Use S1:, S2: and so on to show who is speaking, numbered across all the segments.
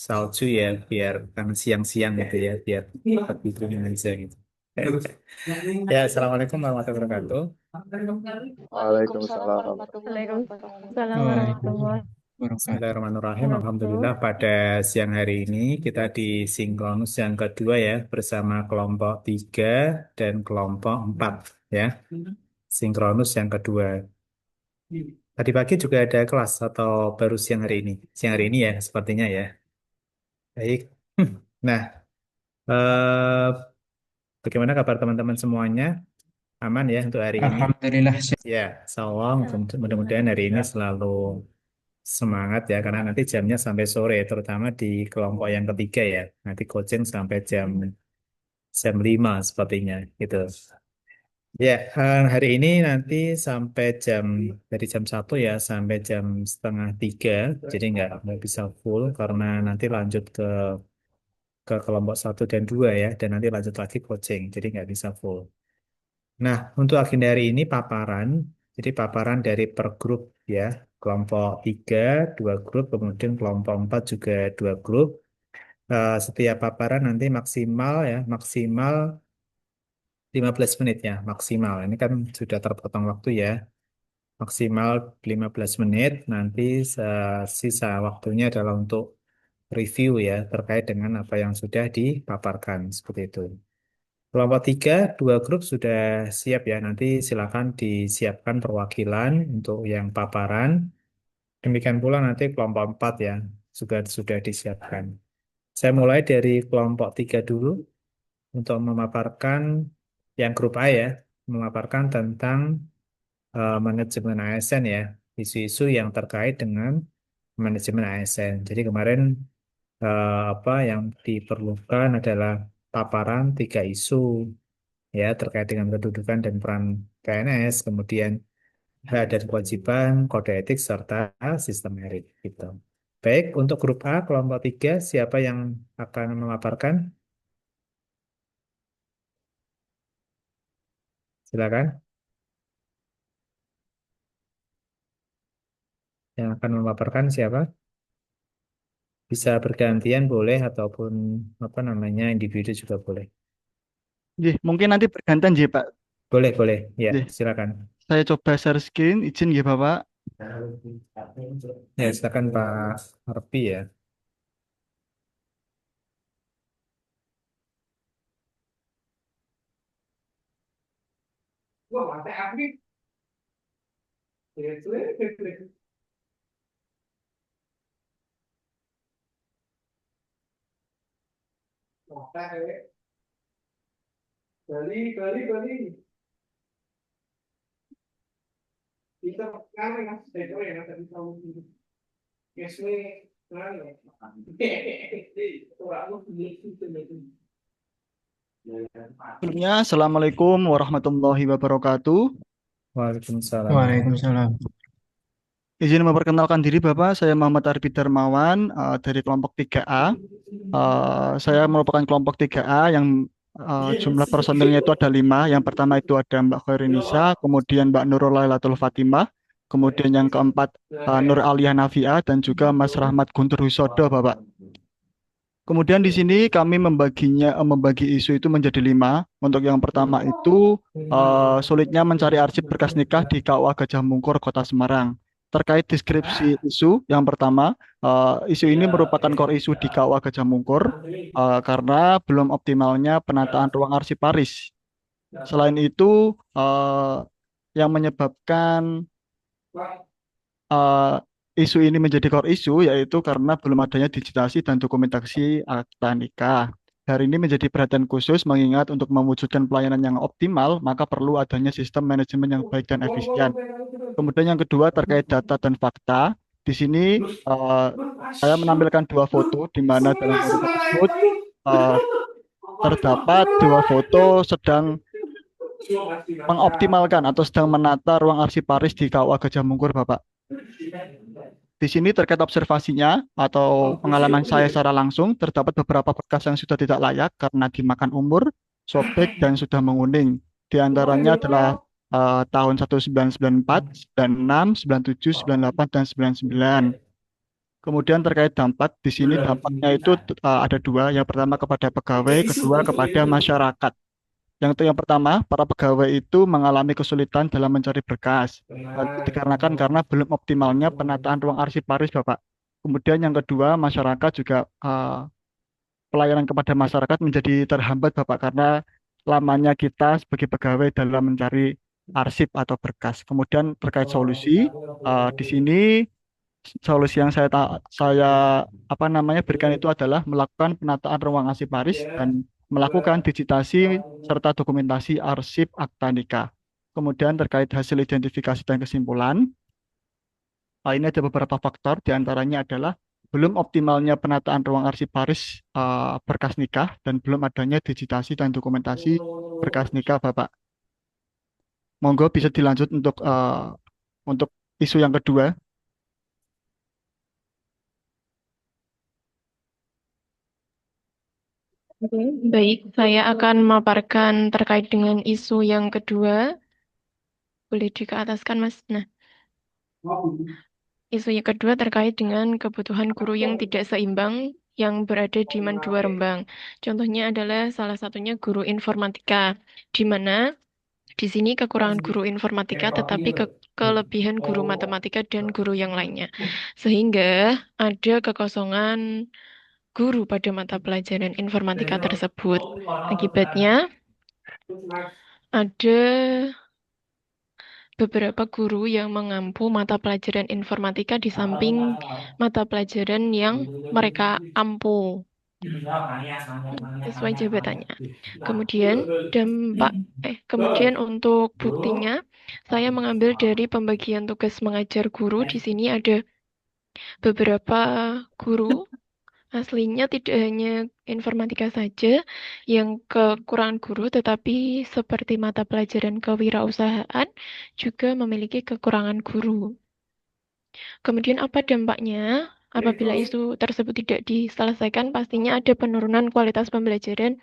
S1: salju ya, biar karena siang-siang gitu ya, biar lebih dingin aja gitu. Ya, Assalamualaikum warahmatullahi wabarakatuh.
S2: Waalaikumsalam warahmatullahi wabarakatuh.
S3: Waalaikumsalam warahmatullahi wabarakatuh.
S1: Bismillahirrahmanirrahim.
S3: wabarakatuh.
S1: Alhamdulillah pada siang hari ini kita di sinkronus yang kedua ya bersama kelompok 3 dan kelompok 4 ya. Sinkronus yang kedua. Tadi pagi juga ada kelas atau baru siang hari ini? Siang hari ini ya sepertinya ya. Baik. Nah, eh, bagaimana kabar teman-teman semuanya? Aman ya untuk hari ini?
S3: Alhamdulillah.
S1: Ya, salam. Mudah-mudahan hari ini selalu semangat ya, karena nanti jamnya sampai sore, terutama di kelompok yang ketiga ya. Nanti coaching sampai jam 5 sepertinya gitu. Ya, hari ini nanti sampai dari jam 1 ya sampai jam 2:30. Jadi nggak bisa full karena nanti lanjut ke kelompok 1 dan 2 ya, dan nanti lanjut lagi coaching. Jadi nggak bisa full. Nah, untuk agenda hari ini paparan, jadi paparan dari per grup ya, kelompok 3, 2 grup, kemudian kelompok 4 juga 2 grup. Setiap paparan nanti maksimal ya, maksimal 15 menit ya, maksimal. Ini kan sudah terpotong waktu ya, maksimal 15 menit, nanti sisa waktunya adalah untuk review ya, terkait dengan apa yang sudah dipaparkan, seperti itu. Kelompok 3, 2 grup sudah siap ya. Nanti silakan disiapkan perwakilan untuk yang paparan. Demikian pula nanti kelompok 4 ya, juga sudah disiapkan. Saya mulai dari kelompok 3 dulu untuk memaparkan yang grup A ya, memaparkan tentang manajemen ASN ya, isu-isu yang terkait dengan manajemen ASN. Jadi kemarin apa yang diperlukan adalah paparan 3 isu ya terkait dengan kedudukan dan peran PNS, kemudian hak dan kewajiban, kode etik serta sistem merit gitu. Baik, untuk grup A kelompok 3 siapa yang akan memaparkan? Silakan. Yang akan memaparkan siapa? Bisa bergantian boleh ataupun apa namanya individu juga boleh.
S3: Nggih, mungkin nanti bergantian nggih, Pak.
S1: Boleh, boleh. Ya,
S3: Nggih,
S1: silakan.
S3: saya coba share screen, izin nggih, Bapak.
S1: Ya, silakan Pak Harpi ya.
S3: Sebelumnya, Assalamualaikum warahmatullahi wabarakatuh.
S1: Waalaikumsalam.
S4: Waalaikumsalam.
S3: Izin memperkenalkan diri, Bapak. Saya Muhammad Arfi Darmawan dari kelompok 3A. Saya merupakan kelompok 3A yang jumlah personilnya itu ada 5. Yang pertama itu ada Mbak Khairinisa, kemudian Mbak Nurul Lailatul Fatimah, kemudian yang keempat Nur Aliyah Nafia, dan juga Mas Rahmat Guntur Husodo, Bapak. Kemudian di sini kami membagi isu itu menjadi 5. Untuk yang pertama itu sulitnya mencari arsip berkas nikah di KUA Gajah Mungkur, Kota Semarang. Terkait deskripsi isu, yang pertama, isu ini merupakan core isu di KUA Gajah Mungkur karena belum optimalnya penataan ruang arsiparis. Selain itu, yang menyebabkan eh, isu ini menjadi core isu yaitu karena belum adanya digitasi dan dokumentasi akta nikah. Hari ini menjadi perhatian khusus mengingat untuk mewujudkan pelayanan yang optimal, maka perlu adanya sistem manajemen yang baik dan efisien. Kemudian yang kedua terkait data dan fakta. Di sini eh, saya menampilkan 2 foto di mana dalam foto tersebut eh, terdapat 2 foto sedang mengoptimalkan atau sedang menata ruang arsiparis di KUA Gajah Mungkur, Bapak. Di sini terkait observasinya atau pengalaman saya secara langsung, terdapat beberapa bekas yang sudah tidak layak karena dimakan umur, sobek, dan sudah menguning. Di antaranya adalah tahun 1994, 96, 97, 98, dan 99. Kemudian terkait dampak, di sini dampaknya itu ada dua. Yang pertama kepada pegawai, kedua kepada masyarakat. Yang pertama, para pegawai itu mengalami kesulitan dalam mencari berkas. Hal itu dikarenakan karena belum optimalnya penataan ruang arsiparis, Bapak. Kemudian yang kedua, masyarakat juga pelayanan kepada masyarakat menjadi terhambat, Bapak, karena lamanya kita sebagai pegawai dalam mencari arsip atau berkas. Kemudian terkait solusi, di sini solusi yang saya apa namanya berikan itu adalah melakukan penataan ruang arsiparis dan melakukan digitasi serta dokumentasi arsip akta nikah. Kemudian terkait hasil identifikasi dan kesimpulan, ini ada beberapa faktor, diantaranya adalah belum optimalnya penataan ruang arsiparis berkas nikah dan belum adanya digitasi dan dokumentasi berkas nikah, Bapak. Monggo bisa dilanjut untuk isu yang kedua.
S2: Oke, baik. Saya akan memaparkan terkait dengan isu yang kedua. Boleh dikeataskan, Mas. Nah, isu yang kedua terkait dengan kebutuhan guru yang tidak seimbang yang berada di dua Rembang. Contohnya adalah salah satunya guru informatika, di mana di sini kekurangan guru informatika tetapi kelebihan guru matematika dan guru yang lainnya. Sehingga ada kekosongan guru pada mata pelajaran informatika tersebut. Akibatnya ada beberapa guru yang mengampu mata pelajaran informatika di samping mata pelajaran yang mereka ampu sesuai jabatannya. Kemudian kemudian untuk buktinya, saya mengambil dari pembagian tugas mengajar guru. Di sini ada beberapa guru aslinya tidak hanya informatika saja yang kekurangan guru, tetapi seperti mata pelajaran kewirausahaan juga memiliki kekurangan guru. Kemudian apa dampaknya? Apabila isu tersebut tidak diselesaikan, pastinya ada penurunan kualitas pembelajaran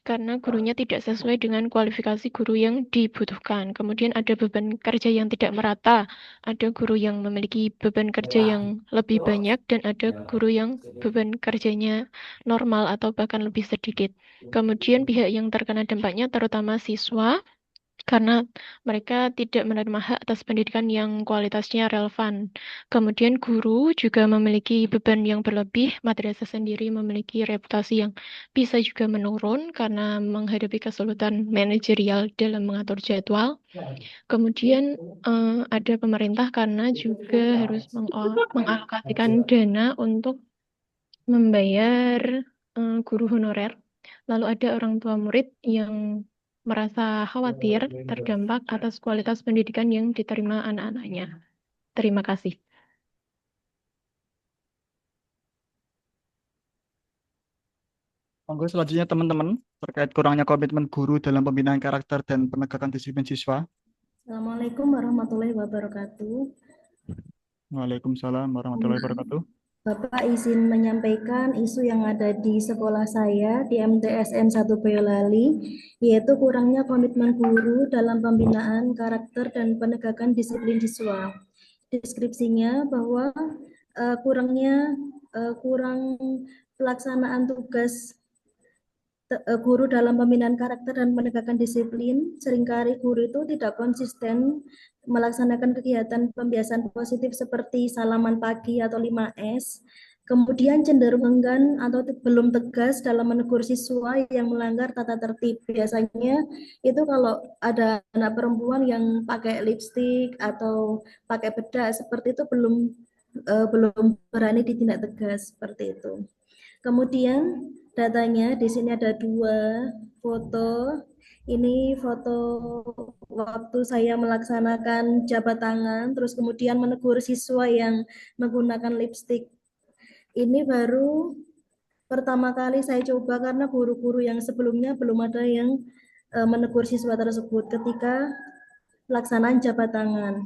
S2: karena gurunya tidak sesuai dengan kualifikasi guru yang dibutuhkan. Kemudian ada beban kerja yang tidak merata, ada guru yang memiliki beban kerja yang lebih banyak, dan ada guru yang beban kerjanya normal atau bahkan lebih sedikit. Kemudian pihak yang terkena dampaknya terutama siswa, karena mereka tidak menerima hak atas pendidikan yang kualitasnya relevan. Kemudian guru juga memiliki beban yang berlebih, madrasah sendiri memiliki reputasi yang bisa juga menurun karena menghadapi kesulitan manajerial dalam mengatur jadwal. Kemudian ada pemerintah karena juga harus mengalokasikan dana untuk membayar guru honorer. Lalu ada orang tua murid yang merasa khawatir terdampak atas kualitas pendidikan yang diterima anak-anaknya. Terima kasih.
S3: Monggo selanjutnya teman-teman terkait kurangnya komitmen guru dalam pembinaan karakter dan penegakan disiplin siswa.
S4: Assalamualaikum warahmatullahi wabarakatuh.
S3: Waalaikumsalam warahmatullahi wabarakatuh.
S4: Bapak izin menyampaikan isu yang ada di sekolah saya di MTSN 1 Boyolali, yaitu kurangnya komitmen guru dalam pembinaan karakter dan penegakan disiplin siswa. Deskripsinya bahwa kurang pelaksanaan tugas guru dalam pembinaan karakter dan penegakan disiplin. Seringkali guru itu tidak konsisten melaksanakan kegiatan pembiasaan positif seperti salaman pagi atau 5S. Kemudian cenderung enggan atau belum tegas dalam menegur siswa yang melanggar tata tertib. Biasanya itu kalau ada anak perempuan yang pakai lipstik atau pakai bedak seperti itu belum berani ditindak tegas seperti itu. Kemudian datanya di sini ada 2 foto. Ini foto waktu saya melaksanakan jabat tangan, terus kemudian menegur siswa yang menggunakan lipstik. Ini baru pertama kali saya coba karena guru-guru yang sebelumnya belum ada yang menegur siswa tersebut ketika pelaksanaan jabat tangan.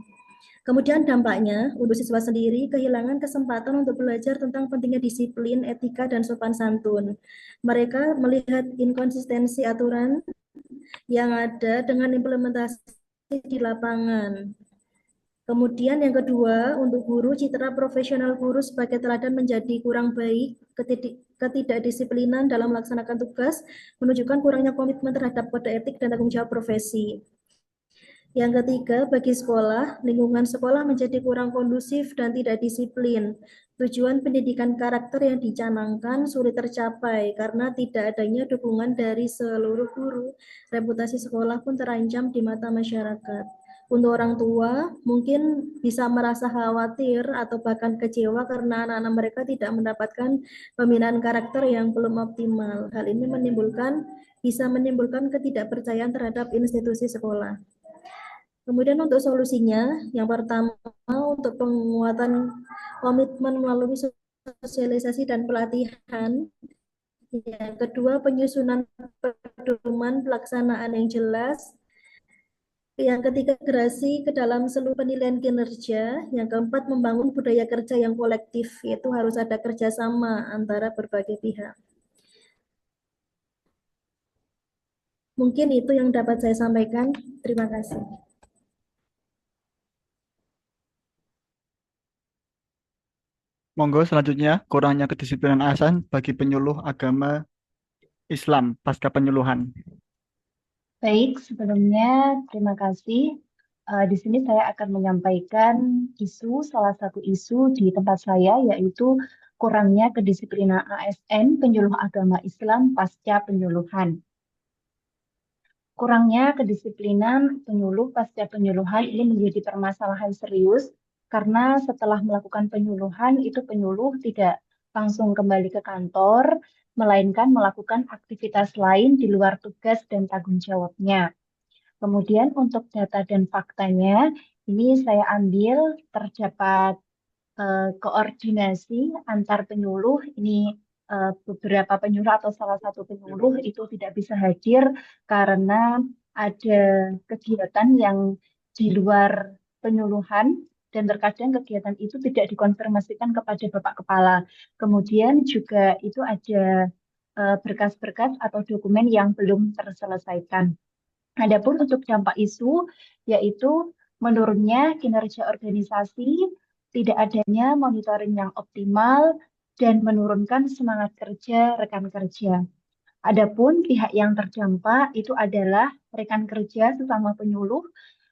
S4: Kemudian dampaknya untuk siswa sendiri kehilangan kesempatan untuk belajar tentang pentingnya disiplin, etika, dan sopan santun. Mereka melihat inkonsistensi aturan yang ada dengan implementasi di lapangan. Kemudian yang kedua, untuk guru, citra profesional guru sebagai teladan menjadi kurang baik, ketidakdisiplinan dalam melaksanakan tugas, menunjukkan kurangnya komitmen terhadap kode etik dan tanggung jawab profesi. Yang ketiga, bagi sekolah, lingkungan sekolah menjadi kurang kondusif dan tidak disiplin. Tujuan pendidikan karakter yang dicanangkan sulit tercapai karena tidak adanya dukungan dari seluruh guru. Reputasi sekolah pun terancam di mata masyarakat. Untuk orang tua, mungkin bisa merasa khawatir atau bahkan kecewa karena anak-anak mereka tidak mendapatkan pembinaan karakter yang belum optimal. Hal ini bisa menimbulkan ketidakpercayaan terhadap institusi sekolah. Kemudian untuk solusinya, yang pertama untuk penguatan komitmen melalui sosialisasi dan pelatihan. Yang kedua, penyusunan pedoman pelaksanaan yang jelas. Yang ketiga, integrasi ke dalam seluruh penilaian kinerja. Yang keempat, membangun budaya kerja yang kolektif, yaitu harus ada kerjasama antara berbagai pihak. Mungkin itu yang dapat saya sampaikan. Terima kasih.
S3: Monggo selanjutnya, kurangnya kedisiplinan ASN bagi penyuluh agama Islam pasca penyuluhan.
S5: Baik, sebelumnya terima kasih. Di sini saya akan menyampaikan salah satu isu di tempat saya, yaitu kurangnya kedisiplinan ASN penyuluh agama Islam pasca penyuluhan. Kurangnya kedisiplinan penyuluh pasca penyuluhan ini menjadi permasalahan serius karena setelah melakukan penyuluhan itu penyuluh tidak langsung kembali ke kantor, melainkan melakukan aktivitas lain di luar tugas dan tanggung jawabnya. Kemudian untuk data dan faktanya, ini saya ambil terdapat koordinasi antar penyuluh. Ini beberapa penyuluh atau salah satu penyuluh itu tidak bisa hadir karena ada kegiatan yang di luar penyuluhan dan terkadang kegiatan itu tidak dikonfirmasikan kepada Bapak Kepala. Kemudian juga itu ada berkas-berkas atau dokumen yang belum terselesaikan. Adapun untuk dampak isu, yaitu menurunnya kinerja organisasi, tidak adanya monitoring yang optimal, dan menurunkan semangat kerja rekan kerja. Adapun pihak yang terdampak itu adalah rekan kerja sesama penyuluh.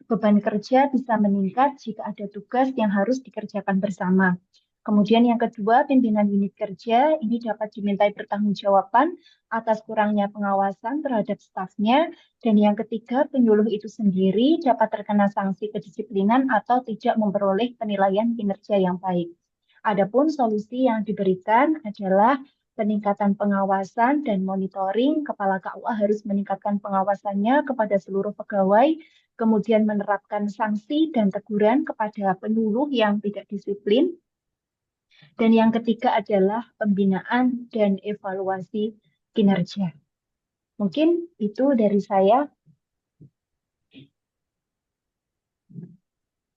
S5: Beban kerja bisa meningkat jika ada tugas yang harus dikerjakan bersama. Kemudian yang kedua, pimpinan unit kerja ini dapat dimintai pertanggungjawaban atas kurangnya pengawasan terhadap stafnya. Dan yang ketiga, penyuluh itu sendiri dapat terkena sanksi kedisiplinan atau tidak memperoleh penilaian kinerja yang baik. Adapun solusi yang diberikan adalah peningkatan pengawasan dan monitoring. Kepala KUA harus meningkatkan pengawasannya kepada seluruh pegawai, kemudian menerapkan sanksi dan teguran kepada penyuluh yang tidak disiplin. Dan yang ketiga adalah pembinaan dan evaluasi kinerja. Mungkin itu dari saya.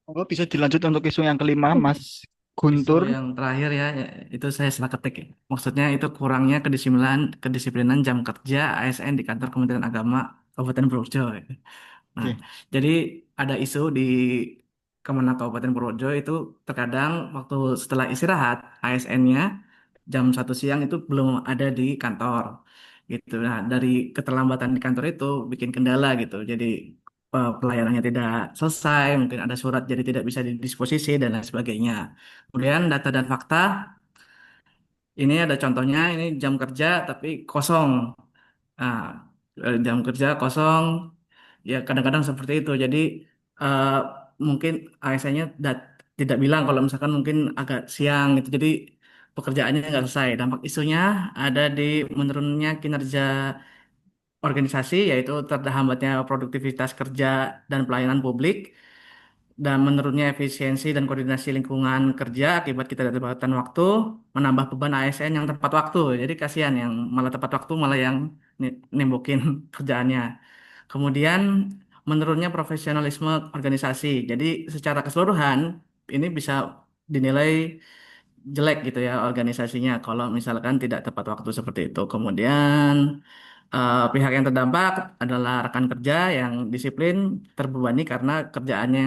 S3: Monggo bisa dilanjut untuk isu yang kelima, Mas
S6: Isu
S3: Guntur.
S6: yang terakhir ya, itu saya salah ketik ya. Maksudnya itu kurangnya kedisiplinan jam kerja ASN di kantor Kementerian Agama Kabupaten Purworejo. Nah,
S3: Oke.
S6: jadi ada isu di Kemenak Kabupaten Purworejo itu terkadang waktu setelah istirahat ASN-nya jam 1 siang itu belum ada di kantor gitu. Nah, dari keterlambatan di kantor itu bikin kendala gitu. Jadi pelayanannya tidak selesai, mungkin ada surat jadi tidak bisa didisposisi dan lain sebagainya. Kemudian data dan fakta, ini ada contohnya, ini jam kerja tapi kosong. Nah, jam kerja kosong, ya kadang-kadang seperti itu. Jadi eh, mungkin ASN-nya tidak bilang kalau misalkan mungkin agak siang gitu. Jadi pekerjaannya nggak selesai. Dampak isunya ada di menurunnya kinerja organisasi, yaitu terhambatnya produktivitas kerja dan pelayanan publik, dan menurunnya efisiensi dan koordinasi lingkungan kerja akibat ketidakterlibatan waktu, menambah beban ASN yang tepat waktu. Jadi kasihan yang malah tepat waktu malah yang nimbukin kerjaannya. Kemudian menurunnya profesionalisme organisasi. Jadi secara keseluruhan ini bisa dinilai jelek gitu ya organisasinya kalau misalkan tidak tepat waktu seperti itu. Kemudian Pihak yang terdampak adalah rekan kerja yang disiplin terbebani karena kerjaannya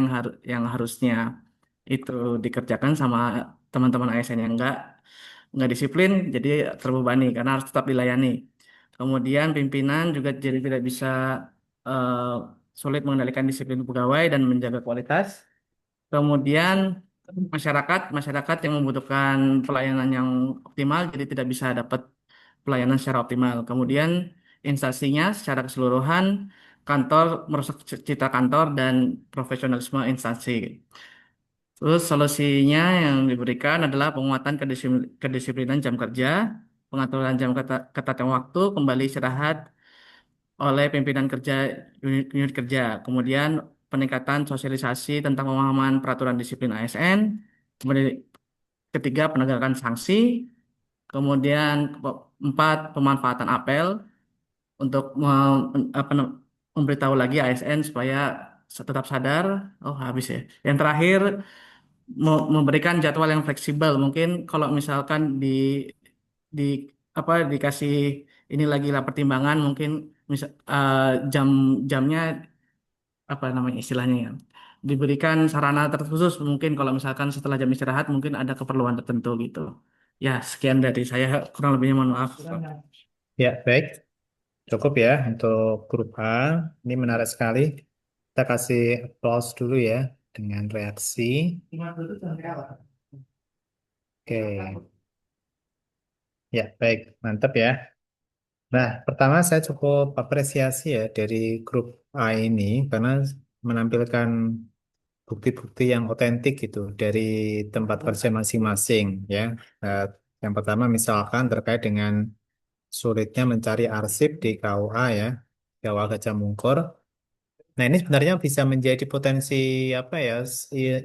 S6: yang harusnya itu dikerjakan sama teman-teman ASN yang nggak disiplin, jadi terbebani karena harus tetap dilayani. Kemudian pimpinan juga jadi tidak bisa eh, sulit mengendalikan disiplin pegawai dan menjaga kualitas. Kemudian masyarakat yang membutuhkan pelayanan yang optimal jadi tidak bisa dapat pelayanan secara optimal. Kemudian instansinya secara keseluruhan kantor merusak citra kantor dan profesionalisme instansi. Terus solusinya yang diberikan adalah penguatan kedisiplinan jam kerja, pengaturan jam ketat yang waktu, kembali istirahat oleh pimpinan kerja unit kerja. Kemudian peningkatan sosialisasi tentang pemahaman peraturan disiplin ASN. Kemudian ketiga, penegakan sanksi. Kemudian empat, pemanfaatan apel untuk memberitahu lagi ASN supaya tetap sadar. Oh, habis ya. Yang terakhir, memberikan jadwal yang fleksibel. Mungkin kalau misalkan di dikasih ini lagi lah pertimbangan, mungkin jam-jamnya apa namanya istilahnya ya, diberikan sarana terkhusus mungkin kalau misalkan setelah jam istirahat mungkin ada keperluan tertentu gitu. Ya, sekian dari saya, kurang lebihnya mohon maaf.
S1: Ya, baik. Cukup ya untuk grup A. Ini menarik sekali. Kita kasih applause dulu ya dengan reaksi. Oke. Ya, baik. Mantap ya. Nah, pertama saya cukup apresiasi ya dari grup A ini karena menampilkan bukti-bukti yang otentik gitu dari tempat kerja masing-masing ya. Eh, yang pertama misalkan terkait dengan sulitnya mencari arsip di KUA ya, KUA Gajah Mungkur. Nah, ini sebenarnya bisa menjadi potensi apa ya,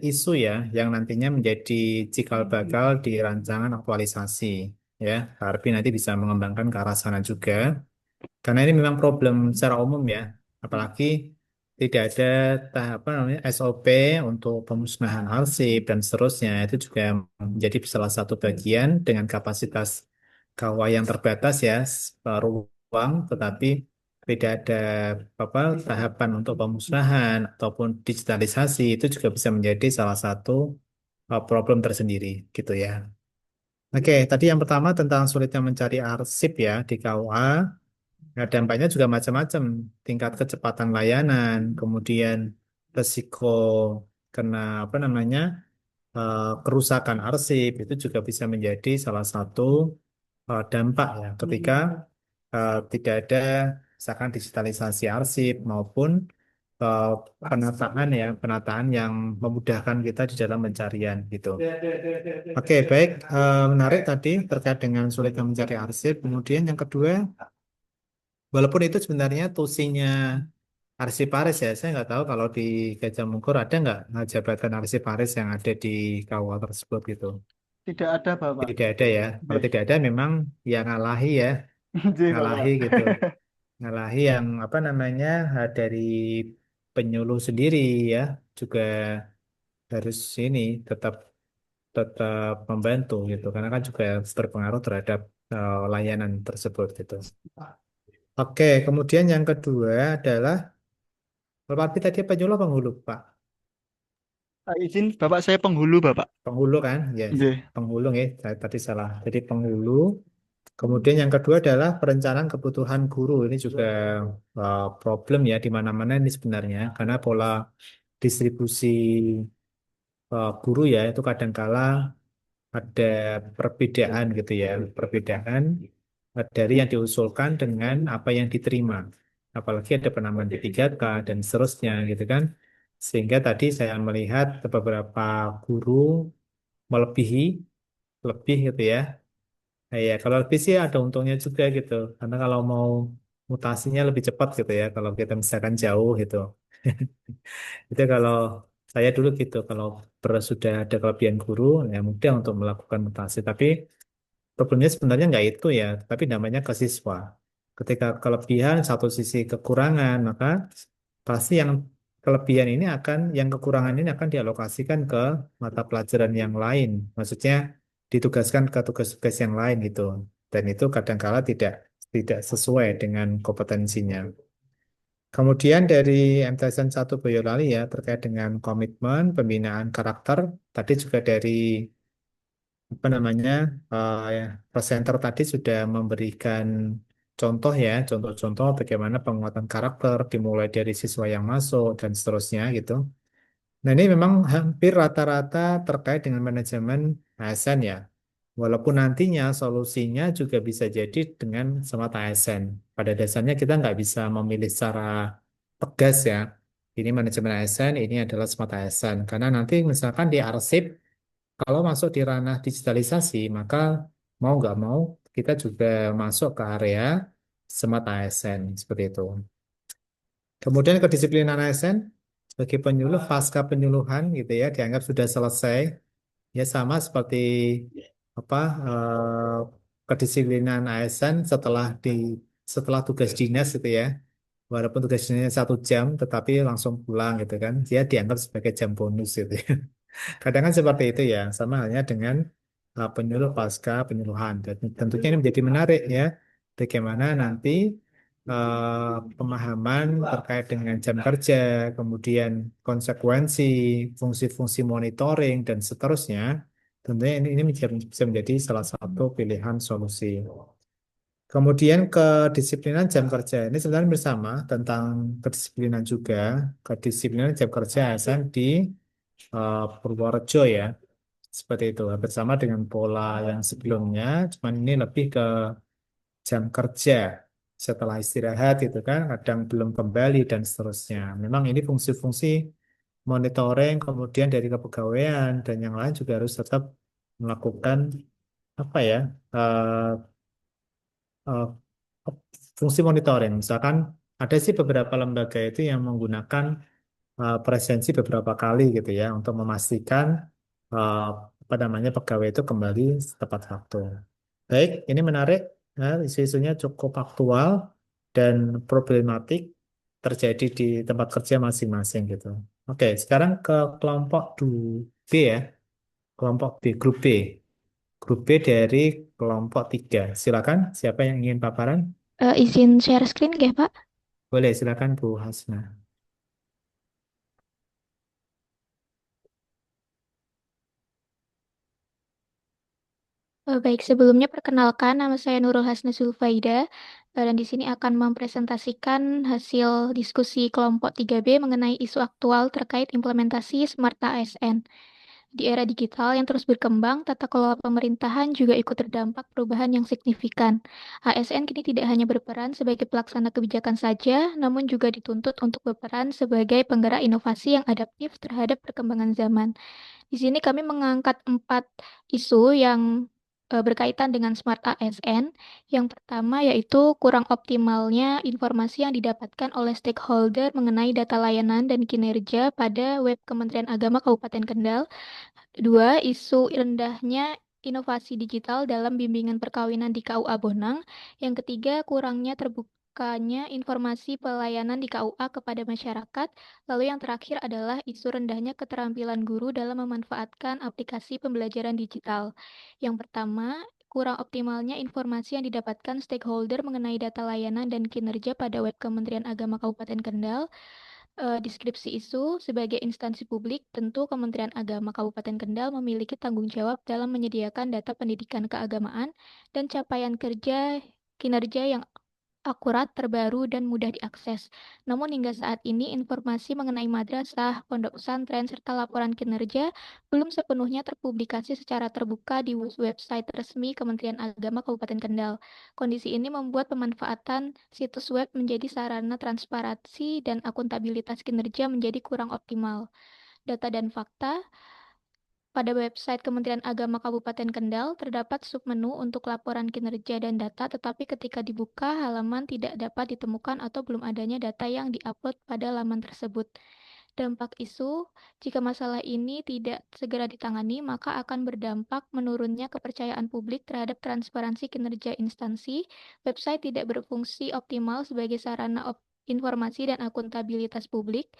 S1: isu ya yang nantinya menjadi cikal bakal di rancangan aktualisasi ya. Harapin nanti bisa mengembangkan ke arah sana juga. Karena ini memang problem secara umum ya, apalagi tidak ada apa namanya SOP untuk pemusnahan arsip dan seterusnya. Itu juga menjadi salah satu bagian dengan kapasitas kawah yang terbatas ya, ruang, tetapi tidak ada apa tahapan untuk pemusnahan ataupun digitalisasi itu juga bisa menjadi salah satu problem tersendiri gitu ya. Oke, tadi yang pertama tentang sulitnya mencari arsip ya di KUA. Nah, dampaknya juga macam-macam, tingkat kecepatan layanan, kemudian resiko kena apa namanya kerusakan arsip itu juga bisa menjadi salah satu dampak ya ketika tidak ada misalkan digitalisasi arsip maupun eh, penataan yang memudahkan kita di dalam pencarian gitu. Oke, baik. Menarik tadi terkait dengan sulitnya mencari arsip. Kemudian yang kedua, walaupun itu sebenarnya tusinya arsiparis ya, saya nggak tahu kalau di Gajah Mungkur ada nggak jabatan arsiparis yang ada di kawah tersebut gitu.
S3: Tidak ada, Bapak.
S1: Tidak ada ya. Kalau
S3: Nggih.
S1: tidak ada memang yang ngalahi ya,
S3: Nggih,
S1: ngalahi
S3: Bapak.
S1: gitu. Ngalahi yang apa namanya dari penyuluh sendiri ya, juga harus ini tetap tetap membantu gitu, karena kan juga berpengaruh terhadap layanan tersebut gitu. Oke, kemudian yang kedua adalah berarti tadi penyuluh penghulu, Pak.
S3: Izin, Bapak saya penghulu, Bapak.
S1: Penghulu kan? Yes.
S3: Nggih.
S1: Penghulu ya, saya tadi salah. Jadi penghulu. Kemudian yang kedua adalah perencanaan kebutuhan guru. Ini juga problem ya di mana-mana ini sebenarnya karena pola distribusi guru ya itu kadangkala ada perbedaan gitu ya, perbedaan dari yang diusulkan dengan apa yang diterima. Apalagi ada penambahan D3K dan seterusnya gitu kan. Sehingga tadi saya melihat beberapa guru melebihi lebih gitu ya. Nah, ya kalau lebih sih ada untungnya juga gitu. Karena kalau mau mutasinya lebih cepat gitu ya. Kalau kita misalkan jauh gitu. Itu kalau saya dulu gitu. Kalau sudah ada kelebihan guru, ya mudah untuk melakukan mutasi. Tapi problemnya sebenarnya nggak itu ya. Tapi namanya ke siswa. Ketika kelebihan satu sisi kekurangan, maka pasti yang kelebihan ini akan, yang kekurangan ini akan dialokasikan ke mata pelajaran yang lain. Maksudnya ditugaskan ke tugas-tugas yang lain gitu. Dan itu kadangkala tidak tidak sesuai dengan kompetensinya. Kemudian dari MTSN 1 Boyolali ya terkait dengan komitmen pembinaan karakter, tadi juga dari apa namanya ya, presenter tadi sudah memberikan contoh ya, contoh-contoh bagaimana penguatan karakter dimulai dari siswa yang masuk dan seterusnya gitu. Nah, ini memang hampir rata-rata terkait dengan manajemen ASN ya. Walaupun nantinya solusinya juga bisa jadi dengan smart ASN. Pada dasarnya kita nggak bisa memilih secara tegas ya. Ini manajemen ASN, ini adalah smart ASN. Karena nanti misalkan di arsip, kalau masuk di ranah digitalisasi, maka mau nggak mau kita juga masuk ke area smart ASN seperti itu. Kemudian kedisiplinan ASN sebagai penyuluh pasca penyuluhan gitu ya dianggap sudah selesai. Ya sama seperti apa kedisiplinan ASN setelah tugas dinas gitu ya. Walaupun tugas dinasnya 1 jam, tetapi langsung pulang gitu kan. Dia dianggap sebagai jam bonus gitu ya. Kadang kan seperti itu ya. Sama halnya dengan penyuluh pasca penyuluhan. Dan tentunya ini menjadi menarik ya. Bagaimana nanti pemahaman terkait dengan jam kerja, kemudian konsekuensi, fungsi-fungsi monitoring, dan seterusnya. Tentunya ini bisa menjadi salah satu pilihan solusi. Kemudian kedisiplinan jam kerja ini sebenarnya bersama tentang kedisiplinan juga, kedisiplinan jam kerja ASN di Purworejo ya, seperti itu. Bersama dengan pola yang sebelumnya, cuman ini lebih ke jam kerja setelah istirahat itu kan, kadang belum kembali dan seterusnya. Memang ini fungsi-fungsi monitoring, kemudian dari kepegawaian dan yang lain juga harus tetap melakukan apa ya? eh, fungsi monitoring. Misalkan ada sih beberapa lembaga itu yang menggunakan presensi beberapa kali gitu ya untuk memastikan eh, apa namanya pegawai itu kembali tepat waktu. Baik, ini menarik. Isu-isunya cukup aktual dan problematik terjadi di tempat kerja masing-masing gitu. Oke, sekarang ke kelompok B ya, kelompok B, grup B. Grup B dari kelompok 3. Silakan, siapa yang ingin paparan?
S2: Izin share screen ya, Pak?
S1: Boleh, silakan Bu Hasna.
S7: Baik, sebelumnya perkenalkan nama saya Nurul Hasna Zulfaida dan di sini akan mempresentasikan hasil diskusi kelompok 3B mengenai isu aktual terkait implementasi Smart ASN. Di era digital yang terus berkembang, tata kelola pemerintahan juga ikut terdampak perubahan yang signifikan. ASN kini tidak hanya berperan sebagai pelaksana kebijakan saja, namun juga dituntut untuk berperan sebagai penggerak inovasi yang adaptif terhadap perkembangan zaman. Di sini kami mengangkat 4 isu yang berkaitan dengan Smart ASN. Yang pertama yaitu kurang optimalnya informasi yang didapatkan oleh stakeholder mengenai data layanan dan kinerja pada web Kementerian Agama Kabupaten Kendal. Dua, isu rendahnya inovasi digital dalam bimbingan perkawinan di KUA Bonang. Yang ketiga, kurangnya terbukanya informasi pelayanan di KUA kepada masyarakat. Lalu yang terakhir adalah isu rendahnya keterampilan guru dalam memanfaatkan aplikasi pembelajaran digital. Yang pertama, kurang optimalnya informasi yang didapatkan stakeholder mengenai data layanan dan kinerja pada web Kementerian Agama Kabupaten Kendal. Deskripsi isu sebagai instansi publik, tentu Kementerian Agama Kabupaten Kendal memiliki tanggung jawab dalam menyediakan data pendidikan keagamaan dan capaian kinerja yang akurat, terbaru, dan mudah diakses. Namun hingga saat ini informasi mengenai madrasah, pondok pesantren, serta laporan kinerja belum sepenuhnya terpublikasi secara terbuka di website resmi Kementerian Agama Kabupaten Kendal. Kondisi ini membuat pemanfaatan situs web menjadi sarana transparansi dan akuntabilitas kinerja menjadi kurang optimal. Data dan fakta, pada website Kementerian Agama Kabupaten Kendal terdapat submenu untuk laporan kinerja dan data, tetapi ketika dibuka halaman tidak dapat ditemukan atau belum adanya data yang diupload pada laman tersebut. Dampak isu, jika masalah ini tidak segera ditangani, maka akan berdampak menurunnya kepercayaan publik terhadap transparansi kinerja instansi. Website tidak berfungsi optimal sebagai sarana informasi dan akuntabilitas publik.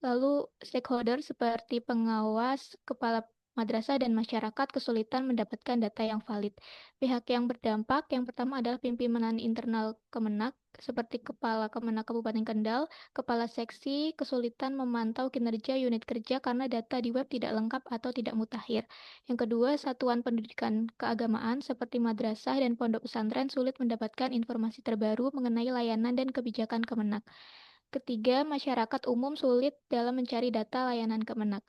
S7: Lalu stakeholder seperti pengawas, kepala madrasah dan masyarakat kesulitan mendapatkan data yang valid. Pihak yang berdampak yang pertama adalah pimpinan internal Kemenak, seperti Kepala Kemenak Kabupaten Kendal, Kepala Seksi kesulitan memantau kinerja unit kerja karena data di web tidak lengkap atau tidak mutakhir. Yang kedua, satuan pendidikan keagamaan seperti madrasah dan pondok pesantren sulit mendapatkan informasi terbaru mengenai layanan dan kebijakan Kemenak. Ketiga, masyarakat umum sulit dalam mencari data layanan Kemenak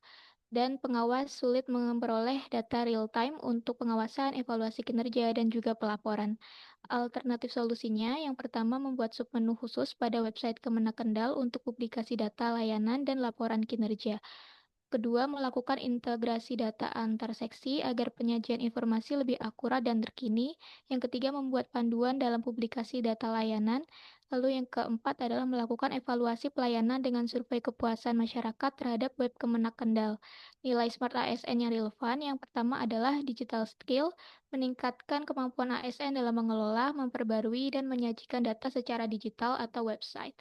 S7: dan pengawas sulit memperoleh data real-time untuk pengawasan, evaluasi kinerja, dan juga pelaporan. Alternatif solusinya, yang pertama membuat submenu khusus pada website Kemenak Kendal untuk publikasi data layanan dan laporan kinerja. Kedua, melakukan integrasi data antar seksi agar penyajian informasi lebih akurat dan terkini. Yang ketiga, membuat panduan dalam publikasi data layanan. Lalu yang keempat adalah melakukan evaluasi pelayanan dengan survei kepuasan masyarakat terhadap web Kemenak Kendal. Nilai Smart ASN yang relevan yang pertama adalah digital skill, meningkatkan kemampuan ASN dalam mengelola, memperbarui, dan menyajikan data secara digital atau website.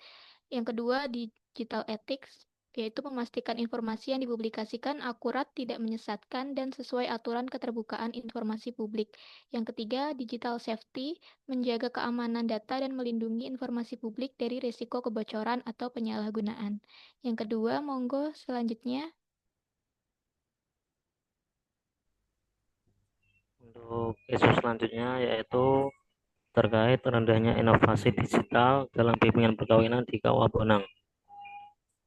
S7: Yang kedua, digital ethics, yaitu memastikan informasi yang dipublikasikan akurat, tidak menyesatkan, dan sesuai aturan keterbukaan informasi publik. Yang ketiga, digital safety, menjaga keamanan data dan melindungi informasi publik dari risiko kebocoran atau penyalahgunaan. Yang kedua, monggo selanjutnya.
S8: Untuk isu selanjutnya yaitu terkait rendahnya inovasi digital dalam bimbingan perkawinan di KUA Bonang.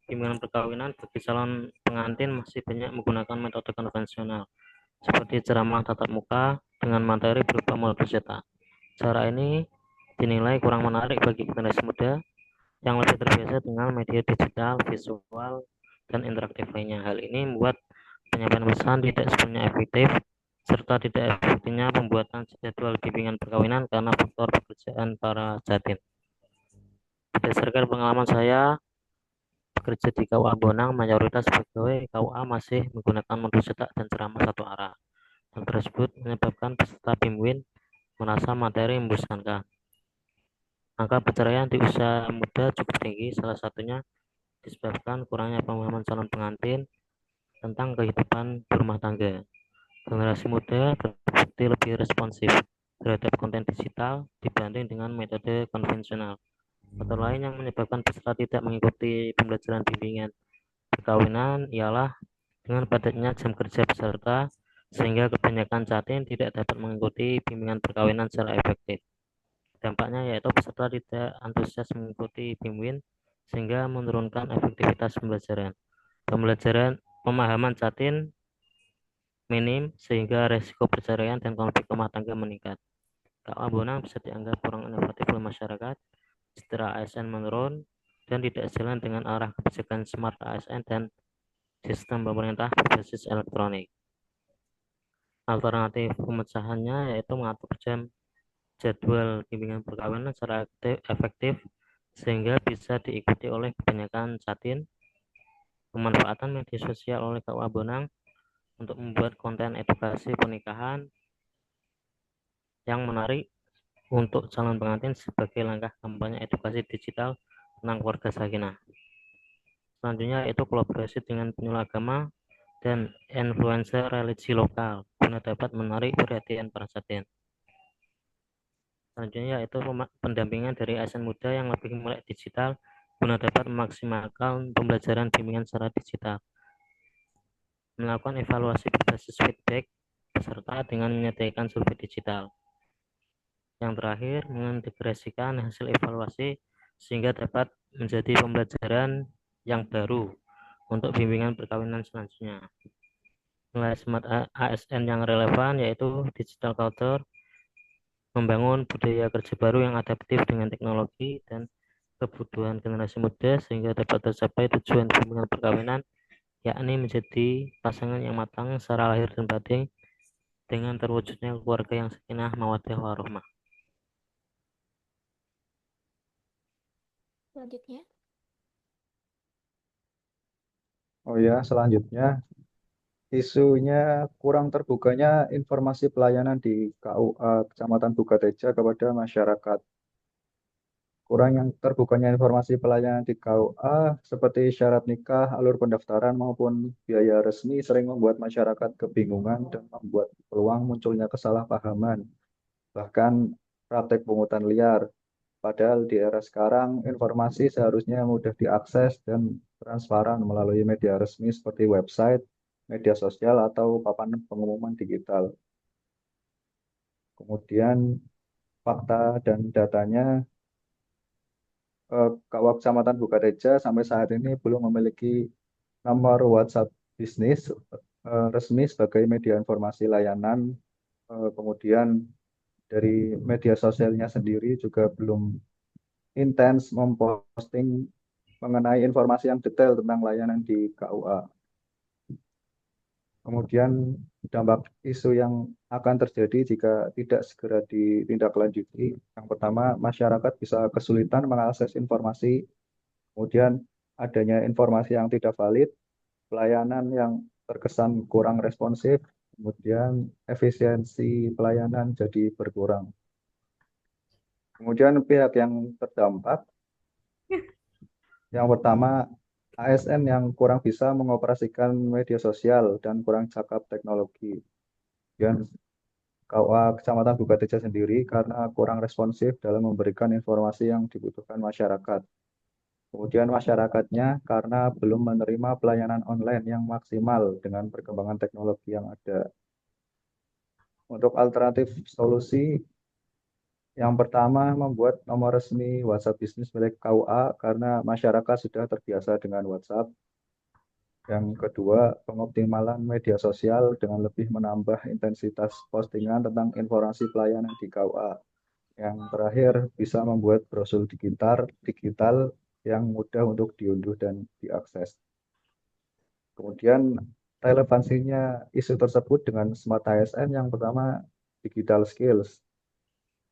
S8: Bimbingan perkawinan bagi calon pengantin masih banyak menggunakan metode konvensional, seperti ceramah tatap muka dengan materi berupa modul cetak. Cara ini dinilai kurang menarik bagi generasi muda yang lebih terbiasa dengan media digital, visual, dan interaktif lainnya. Hal ini membuat penyampaian pesan tidak sepenuhnya efektif, serta tidak efektifnya pembuatan jadwal bimbingan perkawinan karena faktor pekerjaan para jatin. Berdasarkan pengalaman saya bekerja di KUA Bonang, mayoritas pegawai KUA masih menggunakan modul cetak dan ceramah satu arah. Hal tersebut menyebabkan peserta BIMWIN merasa materi membosankan. Angka perceraian di usia muda cukup tinggi, salah satunya disebabkan kurangnya pemahaman calon pengantin tentang kehidupan berumah tangga. Generasi muda terbukti lebih responsif terhadap konten digital dibanding dengan metode konvensional. Faktor lain yang menyebabkan peserta tidak mengikuti pembelajaran bimbingan perkawinan ialah dengan padatnya jam kerja peserta, sehingga kebanyakan catin tidak dapat mengikuti bimbingan perkawinan secara efektif. Dampaknya yaitu peserta tidak antusias mengikuti BIMWIN, sehingga menurunkan efektivitas pembelajaran. Pemahaman catin minim, sehingga resiko perceraian dan konflik rumah tangga meningkat. KUA Bonang bisa dianggap kurang inovatif oleh masyarakat, citra ASN menurun, dan tidak sejalan dengan arah kebijakan Smart ASN dan sistem pemerintah berbasis elektronik. Alternatif pemecahannya yaitu mengatur jadwal bimbingan perkawinan secara efektif sehingga bisa diikuti oleh kebanyakan catin, pemanfaatan media sosial oleh KUA Bonang untuk membuat konten edukasi pernikahan yang menarik untuk calon pengantin sebagai langkah kampanye edukasi digital tentang keluarga sakinah. Selanjutnya yaitu kolaborasi dengan penyuluh agama dan influencer religi lokal guna dapat menarik perhatian para catin. Selanjutnya yaitu pendampingan dari ASN muda yang lebih melek digital guna dapat memaksimalkan pembelajaran bimbingan secara digital. Melakukan evaluasi berbasis feedback peserta dengan menyediakan survei digital. Yang terakhir, mengintegrasikan hasil evaluasi sehingga dapat menjadi pembelajaran yang baru untuk bimbingan perkawinan selanjutnya. Nilai Smart ASN yang relevan yaitu digital culture, membangun budaya kerja baru yang adaptif dengan teknologi dan kebutuhan generasi muda sehingga dapat tercapai tujuan bimbingan perkawinan, yakni menjadi pasangan yang matang secara lahir dan batin dengan terwujudnya keluarga yang sakinah mawaddah warahmah.
S7: Selanjutnya.
S9: Oh ya, selanjutnya isunya kurang terbukanya informasi pelayanan di KUA Kecamatan Bukateja kepada masyarakat. Kurang yang terbukanya informasi pelayanan di KUA seperti syarat nikah, alur pendaftaran maupun biaya resmi sering membuat masyarakat kebingungan dan membuat peluang munculnya kesalahpahaman, bahkan praktek pungutan liar. Padahal di era sekarang informasi seharusnya mudah diakses dan transparan melalui media resmi seperti website, media sosial atau papan pengumuman digital. Kemudian fakta dan datanya, KUA Kecamatan Bukareja sampai saat ini belum memiliki nomor WhatsApp bisnis resmi sebagai media informasi layanan. Kemudian dari media sosialnya sendiri juga belum intens memposting mengenai informasi yang detail tentang layanan di KUA. Kemudian dampak isu yang akan terjadi jika tidak segera ditindaklanjuti. Yang pertama, masyarakat bisa kesulitan mengakses informasi, kemudian adanya informasi yang tidak valid, pelayanan yang terkesan kurang responsif, kemudian efisiensi pelayanan jadi berkurang. Kemudian pihak yang terdampak, yang pertama ASN yang kurang bisa mengoperasikan media sosial dan kurang cakap teknologi. Dan KUA Kecamatan Bukateja sendiri karena kurang responsif dalam memberikan informasi yang dibutuhkan masyarakat. Kemudian masyarakatnya karena belum menerima pelayanan online yang maksimal dengan perkembangan teknologi yang ada. Untuk alternatif solusi, yang pertama membuat nomor resmi WhatsApp bisnis milik KUA karena masyarakat sudah terbiasa dengan WhatsApp. Yang kedua, pengoptimalan media sosial dengan lebih menambah intensitas postingan tentang informasi pelayanan di KUA. Yang terakhir, bisa membuat brosur digital yang mudah untuk diunduh dan diakses. Kemudian relevansinya isu tersebut dengan Smart ASN yang pertama digital skills,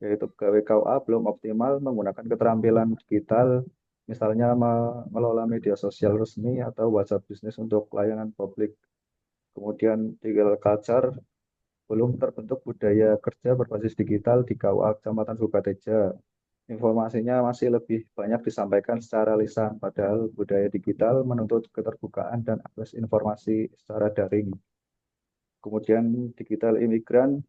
S9: yaitu pegawai KUA belum optimal menggunakan keterampilan digital, misalnya mengelola media sosial resmi atau WhatsApp bisnis untuk layanan publik. Kemudian digital culture, belum terbentuk budaya kerja berbasis digital di KUA Kecamatan Bukateja. Informasinya masih lebih banyak disampaikan secara lisan, padahal budaya digital menuntut keterbukaan dan akses informasi secara daring. Kemudian digital imigran,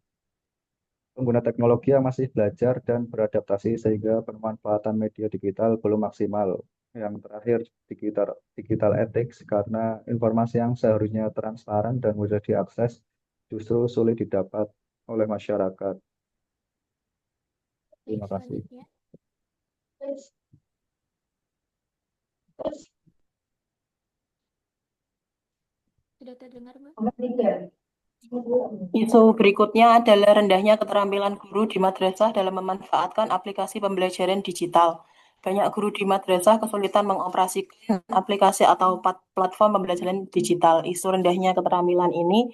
S9: pengguna teknologi yang masih belajar dan beradaptasi sehingga pemanfaatan media digital belum maksimal. Yang terakhir, digital ethics, karena informasi yang seharusnya transparan dan mudah diakses justru sulit didapat oleh masyarakat. Terima kasih.
S7: Selanjutnya, sudah terdengar, Mbak?
S10: Isu berikutnya adalah rendahnya keterampilan guru di madrasah dalam memanfaatkan aplikasi pembelajaran digital. Banyak guru di madrasah kesulitan mengoperasikan aplikasi atau platform pembelajaran digital. Isu rendahnya keterampilan ini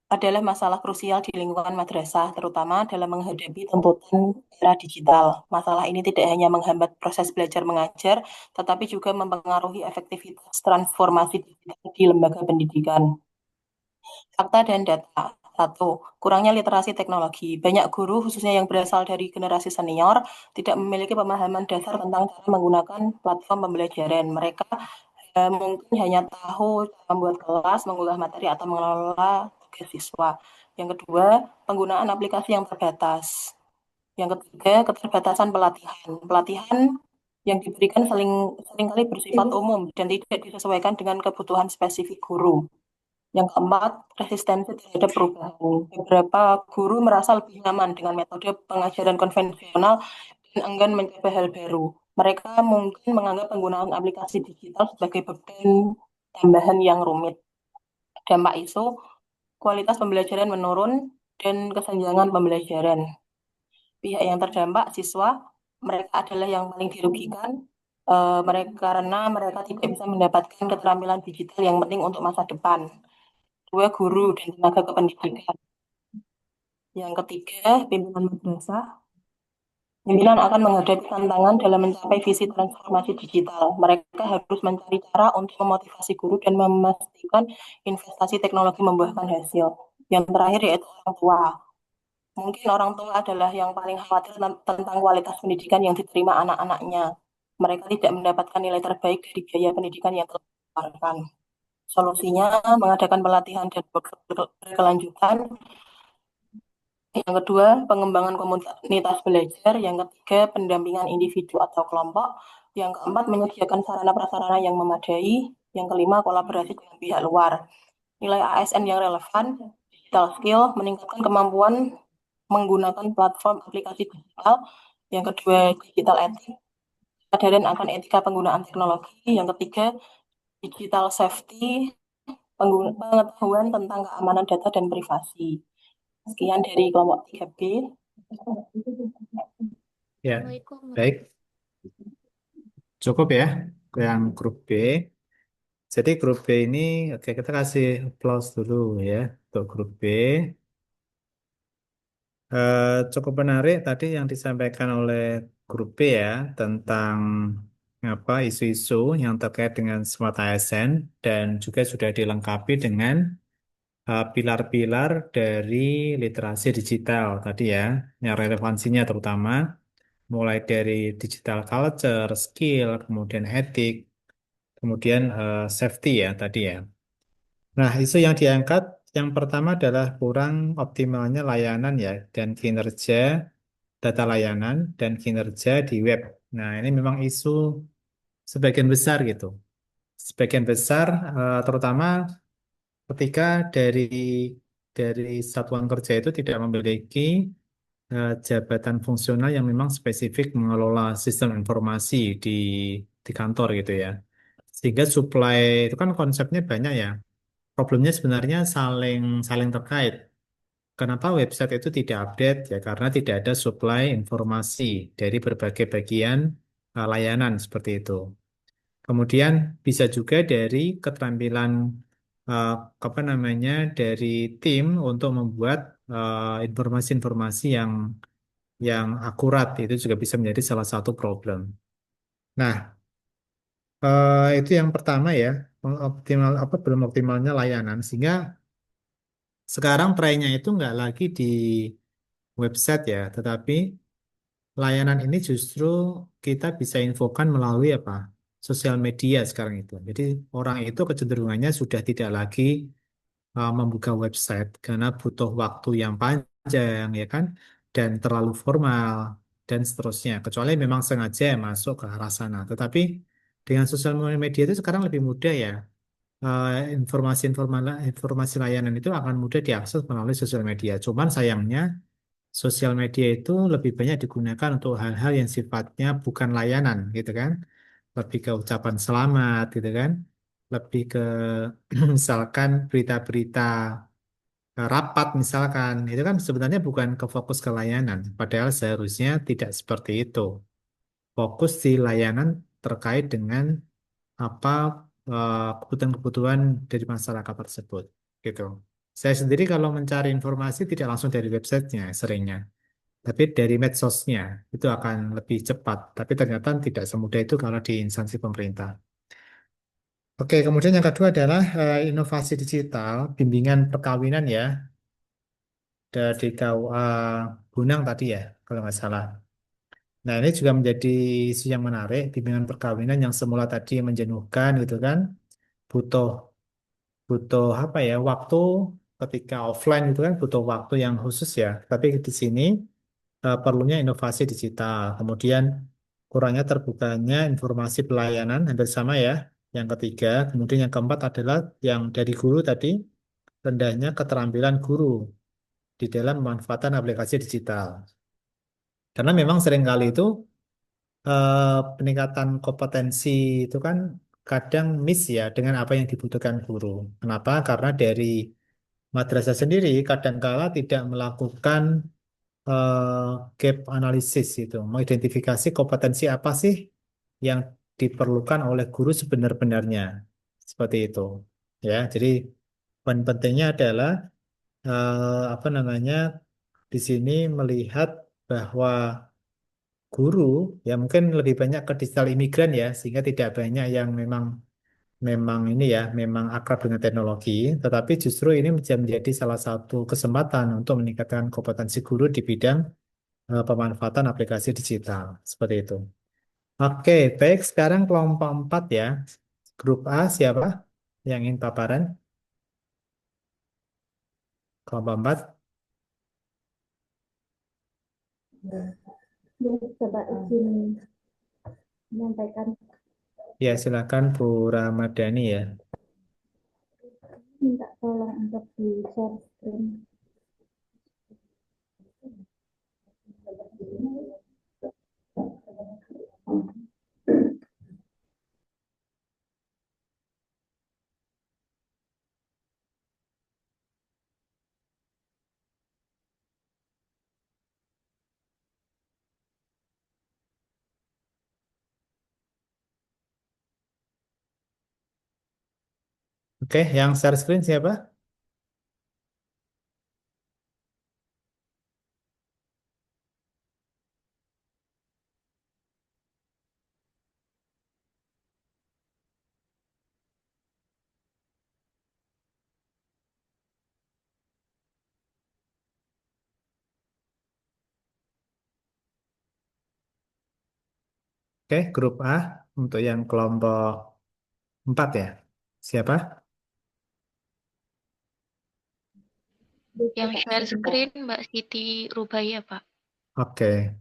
S10: adalah masalah krusial di lingkungan madrasah, terutama dalam menghadapi tuntutan era digital. Masalah ini tidak hanya menghambat proses belajar mengajar, tetapi juga mempengaruhi efektivitas transformasi digital di lembaga pendidikan. Fakta dan data. 1. Kurangnya literasi teknologi. Banyak guru, khususnya yang berasal dari generasi senior, tidak memiliki pemahaman dasar tentang cara menggunakan platform pembelajaran. Mereka mungkin hanya tahu cara membuat kelas, mengunggah materi, atau mengelola tugas siswa. Yang kedua, penggunaan aplikasi yang terbatas. Yang ketiga, keterbatasan pelatihan. Pelatihan yang diberikan seringkali bersifat umum dan tidak disesuaikan dengan kebutuhan spesifik guru. Yang keempat, resistensi terhadap perubahan. Beberapa guru merasa lebih nyaman dengan metode pengajaran konvensional dan enggan mencoba hal baru. Mereka mungkin menganggap penggunaan aplikasi digital sebagai beban tambahan yang rumit. Dampak isu, kualitas pembelajaran menurun dan kesenjangan pembelajaran. Pihak yang terdampak, siswa, mereka adalah yang paling dirugikan karena mereka tidak bisa mendapatkan keterampilan digital yang penting untuk masa depan. Dua, guru dan tenaga kependidikan. Yang ketiga, pimpinan madrasah. Pimpinan akan menghadapi tantangan dalam mencapai visi transformasi digital. Mereka harus mencari cara untuk memotivasi guru dan memastikan investasi teknologi membuahkan hasil. Yang terakhir yaitu orang tua. Mungkin orang tua adalah yang paling khawatir tentang kualitas pendidikan yang diterima anak-anaknya. Mereka tidak mendapatkan nilai terbaik dari biaya pendidikan yang telah dikeluarkan. Solusinya mengadakan pelatihan dan berkelanjutan. Yang kedua, pengembangan komunitas belajar. Yang ketiga, pendampingan individu atau kelompok. Yang keempat, menyediakan sarana prasarana yang memadai. Yang kelima, kolaborasi dengan pihak luar. Nilai ASN yang relevan, digital skill, meningkatkan kemampuan menggunakan platform aplikasi digital. Yang kedua, digital ethics, kesadaran akan etika penggunaan teknologi. Yang ketiga, digital safety, pengetahuan tentang keamanan data dan privasi. Sekian dari kelompok 3B.
S1: Ya,
S7: Assalamualaikum.
S1: baik. Cukup ya yang grup B. Jadi grup B ini, oke kita kasih applause dulu ya untuk grup B. Cukup menarik tadi yang disampaikan oleh grup B ya tentang apa isu-isu yang terkait dengan smart ASN dan juga sudah dilengkapi dengan pilar-pilar dari literasi digital tadi ya, yang relevansinya terutama mulai dari digital culture, skill, kemudian etik, kemudian safety ya tadi ya. Nah, isu yang diangkat yang pertama adalah kurang optimalnya layanan ya dan kinerja data layanan dan kinerja di web. Nah, ini memang isu sebagian besar gitu. Sebagian besar terutama ketika dari satuan kerja itu tidak memiliki jabatan fungsional yang memang spesifik mengelola sistem informasi di kantor gitu ya. Sehingga supply itu kan konsepnya banyak ya. Problemnya sebenarnya saling saling terkait. Kenapa website itu tidak update? Ya karena tidak ada supply informasi dari berbagai bagian layanan seperti itu. Kemudian bisa juga dari keterampilan eh, apa namanya dari tim untuk membuat informasi-informasi yang akurat itu juga bisa menjadi salah satu problem. Nah, itu yang pertama ya, optimal apa belum optimalnya layanan sehingga sekarang trennya itu nggak lagi di website ya, tetapi layanan ini justru kita bisa infokan melalui apa? Sosial media sekarang itu. Jadi orang itu kecenderungannya sudah tidak lagi membuka website karena butuh waktu yang panjang ya kan dan terlalu formal dan seterusnya. Kecuali memang sengaja masuk ke arah sana. Tetapi dengan sosial media itu sekarang lebih mudah ya. Informasi layanan itu akan mudah diakses melalui sosial media. Cuman sayangnya sosial media itu lebih banyak digunakan untuk hal-hal yang sifatnya bukan layanan gitu kan. Lebih ke ucapan selamat gitu kan. Lebih ke misalkan berita-berita rapat misalkan itu kan sebenarnya bukan ke fokus ke layanan. Padahal seharusnya tidak seperti itu. Fokus di layanan terkait dengan apa kebutuhan-kebutuhan dari masyarakat tersebut gitu. Saya sendiri kalau mencari informasi tidak langsung dari websitenya seringnya, tapi dari medsosnya itu akan lebih cepat. Tapi ternyata tidak semudah itu kalau di instansi pemerintah. Oke, kemudian yang kedua adalah inovasi digital, bimbingan perkawinan ya, dari KUA Bunang tadi ya, kalau nggak salah. Nah, ini juga menjadi isu yang menarik, bimbingan perkawinan yang semula tadi menjenuhkan gitu kan, butuh butuh apa ya waktu ketika offline itu kan butuh waktu yang khusus ya. Tapi di sini perlunya inovasi digital. Kemudian kurangnya terbukanya informasi pelayanan hampir sama ya. Yang ketiga, kemudian yang keempat adalah yang dari guru tadi rendahnya keterampilan guru di dalam pemanfaatan aplikasi digital. Karena memang seringkali itu peningkatan kompetensi itu kan kadang miss ya dengan apa yang dibutuhkan guru. Kenapa? Karena dari madrasah sendiri kadangkala tidak melakukan gap analisis itu, mengidentifikasi kompetensi apa sih yang diperlukan oleh guru sebenar-benarnya. Seperti itu. Ya, jadi poin pentingnya adalah apa namanya di sini melihat bahwa guru ya mungkin lebih banyak ke digital imigran ya sehingga tidak banyak yang memang memang ini ya, memang akrab dengan teknologi, tetapi justru ini menjadi salah satu kesempatan untuk meningkatkan kompetensi guru di bidang pemanfaatan aplikasi digital. Seperti itu. Oke, baik. Sekarang kelompok 4 ya. Grup A siapa yang ingin paparan? Kelompok 4.
S4: Ya, coba izin menyampaikan,
S1: Ya, silakan Bu Ramadhani ya.
S4: minta tolong untuk di share screen.
S1: Oke, yang share screen siapa? Oke, grup A untuk yang kelompok 4 ya. Siapa?
S2: Yang share screen Mbak Siti Rubaya, Pak.
S1: Oke.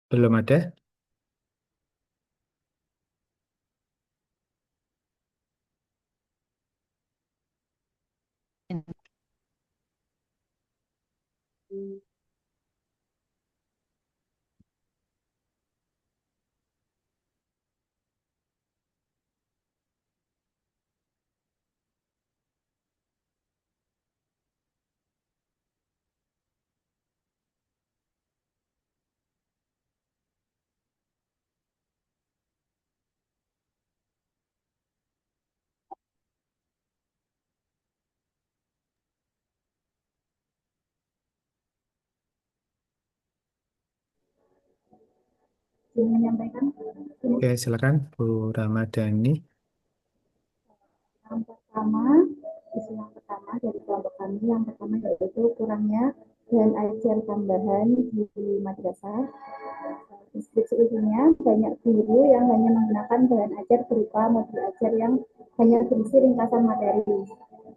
S1: Belum ada?
S4: Izin menyampaikan.
S1: Oke, silakan Bu Ramadhani.
S4: Yang pertama, isu yang pertama dari kelompok kami, yang pertama yaitu kurangnya bahan ajar tambahan di madrasah. Deskripsi isinya, banyak guru yang hanya menggunakan bahan ajar berupa modul ajar yang hanya berisi ringkasan materi.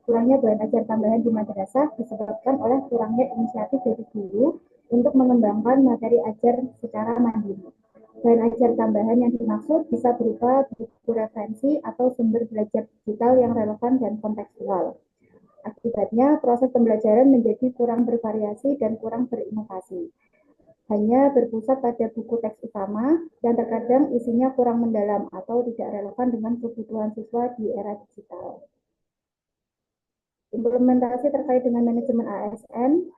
S4: Kurangnya bahan ajar tambahan di madrasah disebabkan oleh kurangnya inisiatif dari guru untuk mengembangkan materi ajar secara mandiri. Bahan ajar tambahan yang dimaksud bisa berupa buku referensi atau sumber belajar digital yang relevan dan kontekstual. Akibatnya, proses pembelajaran menjadi kurang bervariasi dan kurang berinovasi. Hanya berpusat pada buku teks utama dan terkadang isinya kurang mendalam atau tidak relevan dengan kebutuhan siswa di era digital. Implementasi terkait dengan manajemen ASN.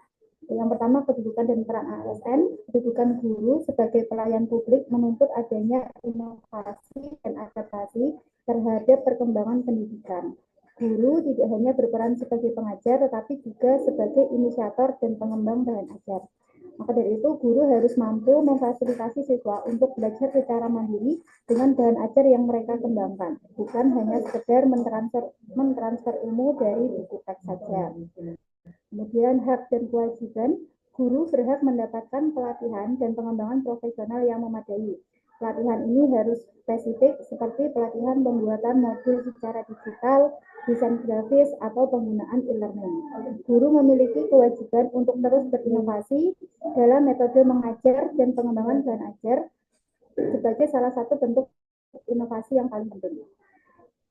S4: Yang pertama, kedudukan dan peran ASN. Kedudukan guru sebagai pelayan publik menuntut adanya inovasi dan adaptasi terhadap perkembangan pendidikan. Guru tidak hanya berperan sebagai pengajar, tetapi juga sebagai inisiator dan pengembang bahan ajar. Maka dari itu, guru harus mampu memfasilitasi siswa untuk belajar secara mandiri dengan bahan ajar yang mereka kembangkan, bukan hanya sekedar mentransfer ilmu dari buku teks saja. Kemudian hak dan kewajiban, guru berhak mendapatkan pelatihan dan pengembangan profesional yang memadai. Pelatihan ini harus spesifik seperti pelatihan pembuatan modul secara digital, desain grafis, atau penggunaan e-learning. Guru memiliki kewajiban untuk terus berinovasi dalam metode mengajar dan pengembangan bahan ajar sebagai salah satu bentuk inovasi yang paling penting.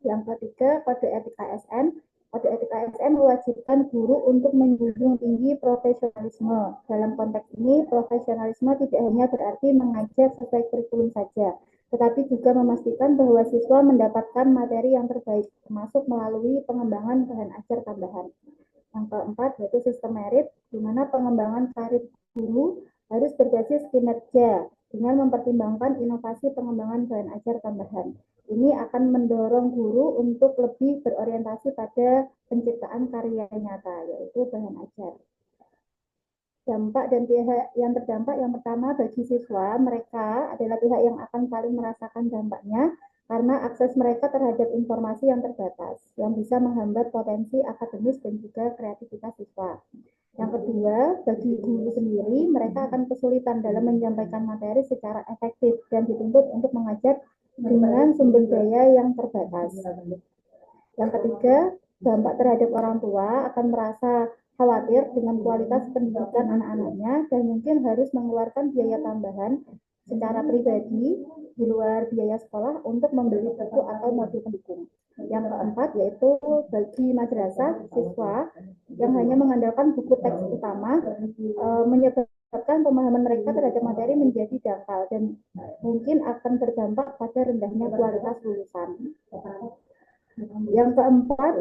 S4: Yang ketiga, kode etik ASN. Kode etik ASN mewajibkan guru untuk menjunjung tinggi profesionalisme. Dalam konteks ini, profesionalisme tidak hanya berarti mengajar sesuai kurikulum saja, tetapi juga memastikan bahwa siswa mendapatkan materi yang terbaik, termasuk melalui pengembangan bahan ajar tambahan. Yang keempat yaitu sistem merit, di mana pengembangan karir guru harus berbasis kinerja dengan mempertimbangkan inovasi pengembangan bahan ajar tambahan. Ini akan mendorong guru untuk lebih berorientasi pada penciptaan karya nyata, yaitu bahan ajar. Dampak dan pihak yang terdampak yang pertama bagi siswa, mereka adalah pihak yang akan paling merasakan dampaknya karena akses mereka terhadap informasi yang terbatas, yang bisa menghambat potensi akademis dan juga kreativitas siswa. Yang kedua, bagi guru sendiri, mereka akan kesulitan dalam menyampaikan materi secara efektif dan dituntut untuk mengajar dengan sumber daya yang terbatas. Yang ketiga, dampak terhadap orang tua akan merasa khawatir dengan kualitas pendidikan anak-anaknya dan mungkin harus mengeluarkan biaya tambahan secara pribadi di luar biaya sekolah untuk membeli buku atau modul pendukung. Yang keempat yaitu bagi madrasah siswa yang hanya mengandalkan buku teks utama menyebabkan pemahaman mereka terhadap materi menjadi dangkal dan mungkin akan berdampak pada rendahnya kualitas lulusan. Yang keempat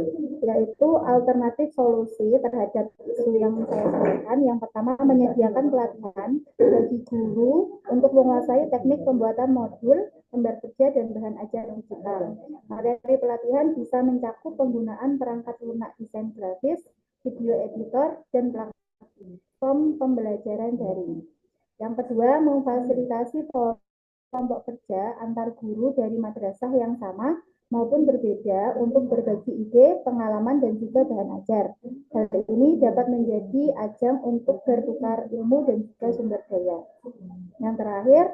S4: yaitu alternatif solusi terhadap isu yang saya sampaikan. Yang pertama, menyediakan pelatihan bagi guru untuk menguasai teknik pembuatan modul, lembar kerja, dan bahan ajar digital. Materi pelatihan bisa mencakup penggunaan perangkat lunak desain grafis, video editor, dan platform pembelajaran daring. Yang kedua, memfasilitasi kelompok kerja antar guru dari madrasah yang sama maupun berbeda untuk berbagi ide, pengalaman, dan juga bahan ajar. Hal ini dapat menjadi ajang untuk bertukar ilmu dan juga sumber daya. Yang terakhir,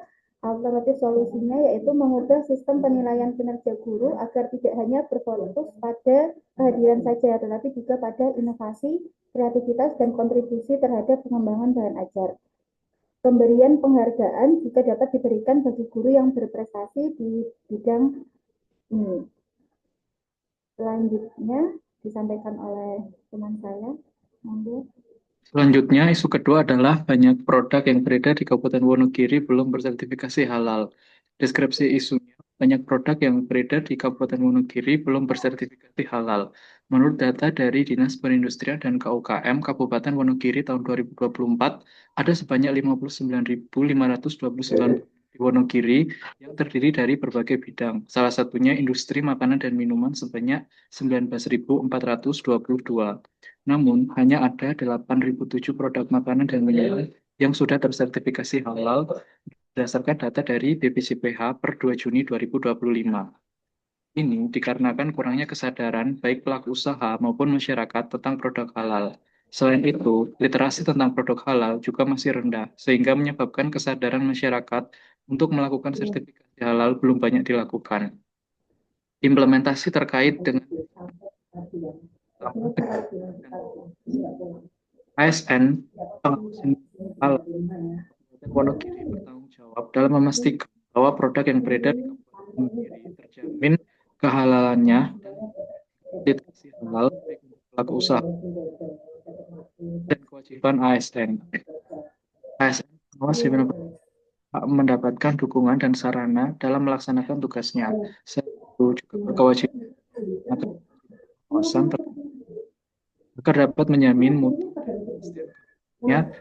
S4: alternatif solusinya yaitu mengubah sistem penilaian kinerja guru agar tidak hanya berfokus pada kehadiran saja, tetapi juga pada inovasi, kreativitas, dan kontribusi terhadap pengembangan bahan ajar. Pemberian penghargaan juga dapat diberikan bagi guru yang berprestasi di bidang ini. Selanjutnya disampaikan oleh teman saya.
S11: Selanjutnya, isu kedua adalah banyak produk yang beredar di Kabupaten Wonogiri belum bersertifikasi halal. Deskripsi isunya, banyak produk yang beredar di Kabupaten Wonogiri belum bersertifikasi halal. Menurut data dari Dinas Perindustrian dan KUKM Kabupaten Wonogiri tahun 2024, ada sebanyak 59.529 di Wonogiri yang terdiri dari berbagai bidang. Salah satunya industri makanan dan minuman sebanyak 19.422. Namun, hanya ada 8.007 produk makanan dan minuman yang sudah tersertifikasi halal berdasarkan data dari BPCPH per 2 Juni 2025. Ini dikarenakan kurangnya kesadaran baik pelaku usaha maupun masyarakat tentang produk halal. Selain itu, literasi tentang produk halal juga masih rendah, sehingga menyebabkan kesadaran masyarakat untuk melakukan sertifikasi halal belum banyak dilakukan. Implementasi terkait dengan ASN, pengawasan halal Wonogiri bertanggung jawab dalam memastikan bahwa produk yang beredar di Kabupaten Wonogiri terjamin kehalalannya dan literasi halal baik untuk pelaku usaha dan kewajiban ASN. ASN pengawas mendapatkan dukungan dan sarana dalam melaksanakan tugasnya. Selain itu juga berkewajiban pengawasan agar dapat menjamin mutu dan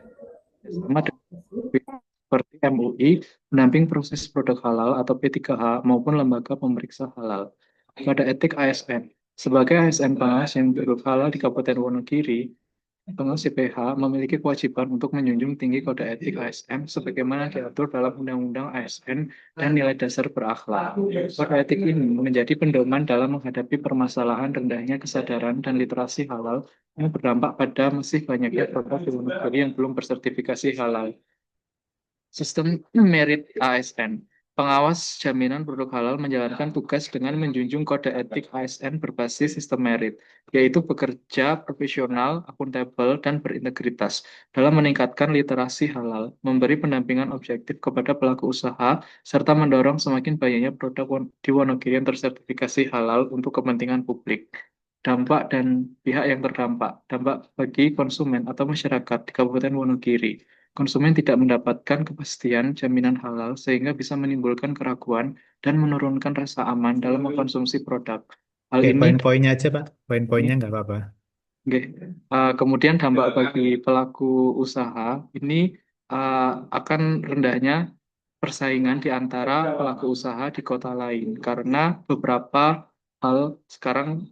S11: sama dengan seperti MUI, pendamping proses produk halal atau P3H maupun lembaga pemeriksa halal. Pada etik ASN, sebagai ASN pengawas yang produk halal di Kabupaten Wonogiri, pengawas CPH memiliki kewajiban untuk menjunjung tinggi kode etik ASN sebagaimana diatur dalam Undang-Undang ASN dan nilai dasar berakhlak. Kode etik ini menjadi pedoman dalam menghadapi permasalahan rendahnya kesadaran dan literasi halal yang berdampak pada masih banyaknya produk di Wonogiri yang belum bersertifikasi halal. Sistem merit ASN. Pengawas jaminan produk halal menjalankan tugas dengan menjunjung kode etik ASN berbasis sistem merit, yaitu bekerja profesional, akuntabel, dan berintegritas dalam meningkatkan literasi halal, memberi pendampingan objektif kepada pelaku usaha, serta mendorong semakin banyaknya produk di Wonogiri yang tersertifikasi halal untuk kepentingan publik. Dampak dan pihak yang terdampak. Dampak bagi konsumen atau masyarakat di Kabupaten Wonogiri. konsumen tidak mendapatkan kepastian jaminan halal sehingga bisa menimbulkan keraguan dan menurunkan rasa aman dalam mengkonsumsi produk. Hal
S1: Oke,
S11: ini
S1: poin-poinnya aja, Pak. Poin-poinnya nggak apa-apa.
S11: Oke. Kemudian dampak bagi pelaku usaha ini akan rendahnya persaingan di antara pelaku usaha di kota lain karena beberapa hal sekarang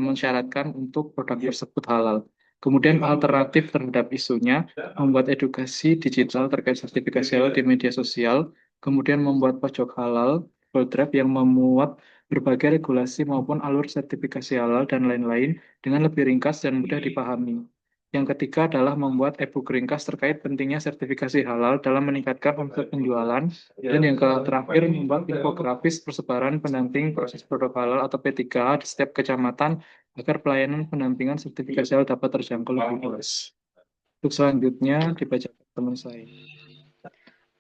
S11: mensyaratkan untuk produk tersebut halal. Kemudian alternatif terhadap isunya membuat edukasi digital terkait sertifikasi halal di media sosial, kemudian membuat pojok halal, World Drive yang memuat berbagai regulasi maupun alur sertifikasi halal dan lain-lain dengan lebih ringkas dan mudah dipahami. Yang ketiga adalah membuat e-book ringkas terkait pentingnya sertifikasi halal dalam meningkatkan omset penjualan. Dan yang terakhir, membuat infografis persebaran pendamping proses produk halal atau P3H di setiap kecamatan agar pelayanan pendampingan sertifikasi halal dapat terjangkau lebih luas. Untuk selanjutnya dibaca teman saya.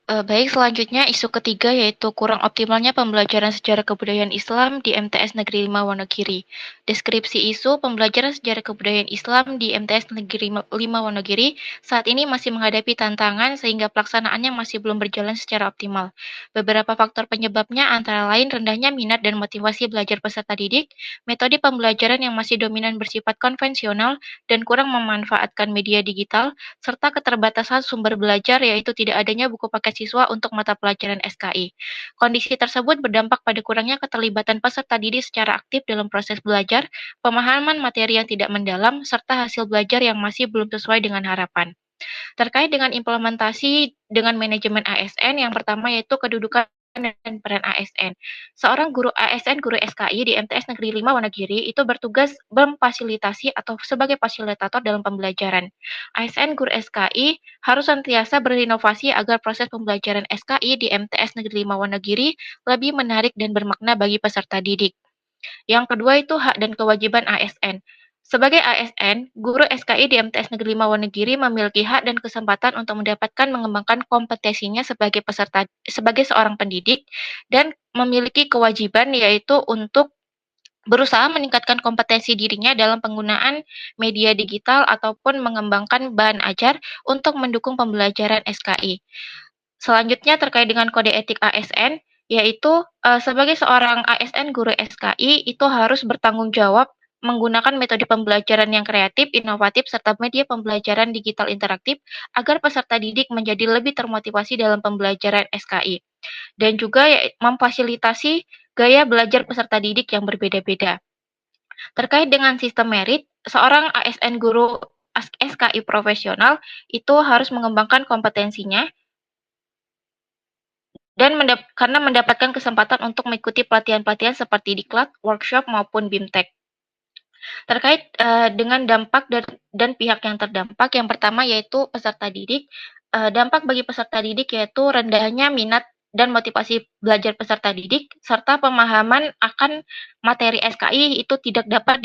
S2: Baik, selanjutnya isu ketiga yaitu kurang optimalnya pembelajaran sejarah kebudayaan Islam di MTS Negeri 5 Wonogiri. Deskripsi isu pembelajaran sejarah kebudayaan Islam di MTS Negeri 5 Wonogiri saat ini masih menghadapi tantangan sehingga pelaksanaannya masih belum berjalan secara optimal. Beberapa faktor penyebabnya antara lain rendahnya minat dan motivasi belajar peserta didik, metode pembelajaran yang masih dominan bersifat konvensional dan kurang memanfaatkan media digital, serta keterbatasan sumber belajar yaitu tidak adanya buku paket siswa untuk mata pelajaran SKI. Kondisi tersebut berdampak pada kurangnya keterlibatan peserta didik secara aktif dalam proses belajar, pemahaman materi yang tidak mendalam, serta hasil belajar yang masih belum sesuai dengan harapan. Terkait dengan implementasi dengan manajemen ASN, yang pertama yaitu kedudukan dan peran ASN. Seorang guru ASN, guru SKI di MTS Negeri 5 Wonogiri itu bertugas memfasilitasi atau sebagai fasilitator dalam pembelajaran. ASN guru SKI harus senantiasa berinovasi agar proses pembelajaran SKI di MTS Negeri 5 Wonogiri lebih menarik dan bermakna bagi peserta didik. Yang kedua itu hak dan kewajiban ASN. Sebagai ASN, guru SKI di MTS Negeri 5 Wonogiri memiliki hak dan kesempatan untuk mendapatkan mengembangkan kompetensinya sebagai seorang pendidik dan memiliki kewajiban yaitu untuk berusaha meningkatkan kompetensi dirinya dalam penggunaan media digital ataupun mengembangkan bahan ajar untuk mendukung pembelajaran SKI. Selanjutnya terkait dengan kode etik ASN, yaitu sebagai seorang ASN guru SKI itu harus bertanggung jawab menggunakan metode pembelajaran yang kreatif, inovatif, serta media pembelajaran digital interaktif agar peserta didik menjadi lebih termotivasi dalam pembelajaran SKI. Dan juga memfasilitasi gaya belajar peserta didik yang berbeda-beda. Terkait dengan sistem merit, seorang ASN guru SKI profesional itu harus mengembangkan kompetensinya dan karena mendapatkan kesempatan untuk mengikuti pelatihan-pelatihan seperti diklat, workshop, maupun BIMTEK. Terkait dengan dampak dan pihak yang terdampak, yang pertama yaitu peserta didik. Dampak bagi peserta didik yaitu rendahnya minat dan motivasi belajar peserta didik, serta pemahaman akan materi SKI itu tidak dapat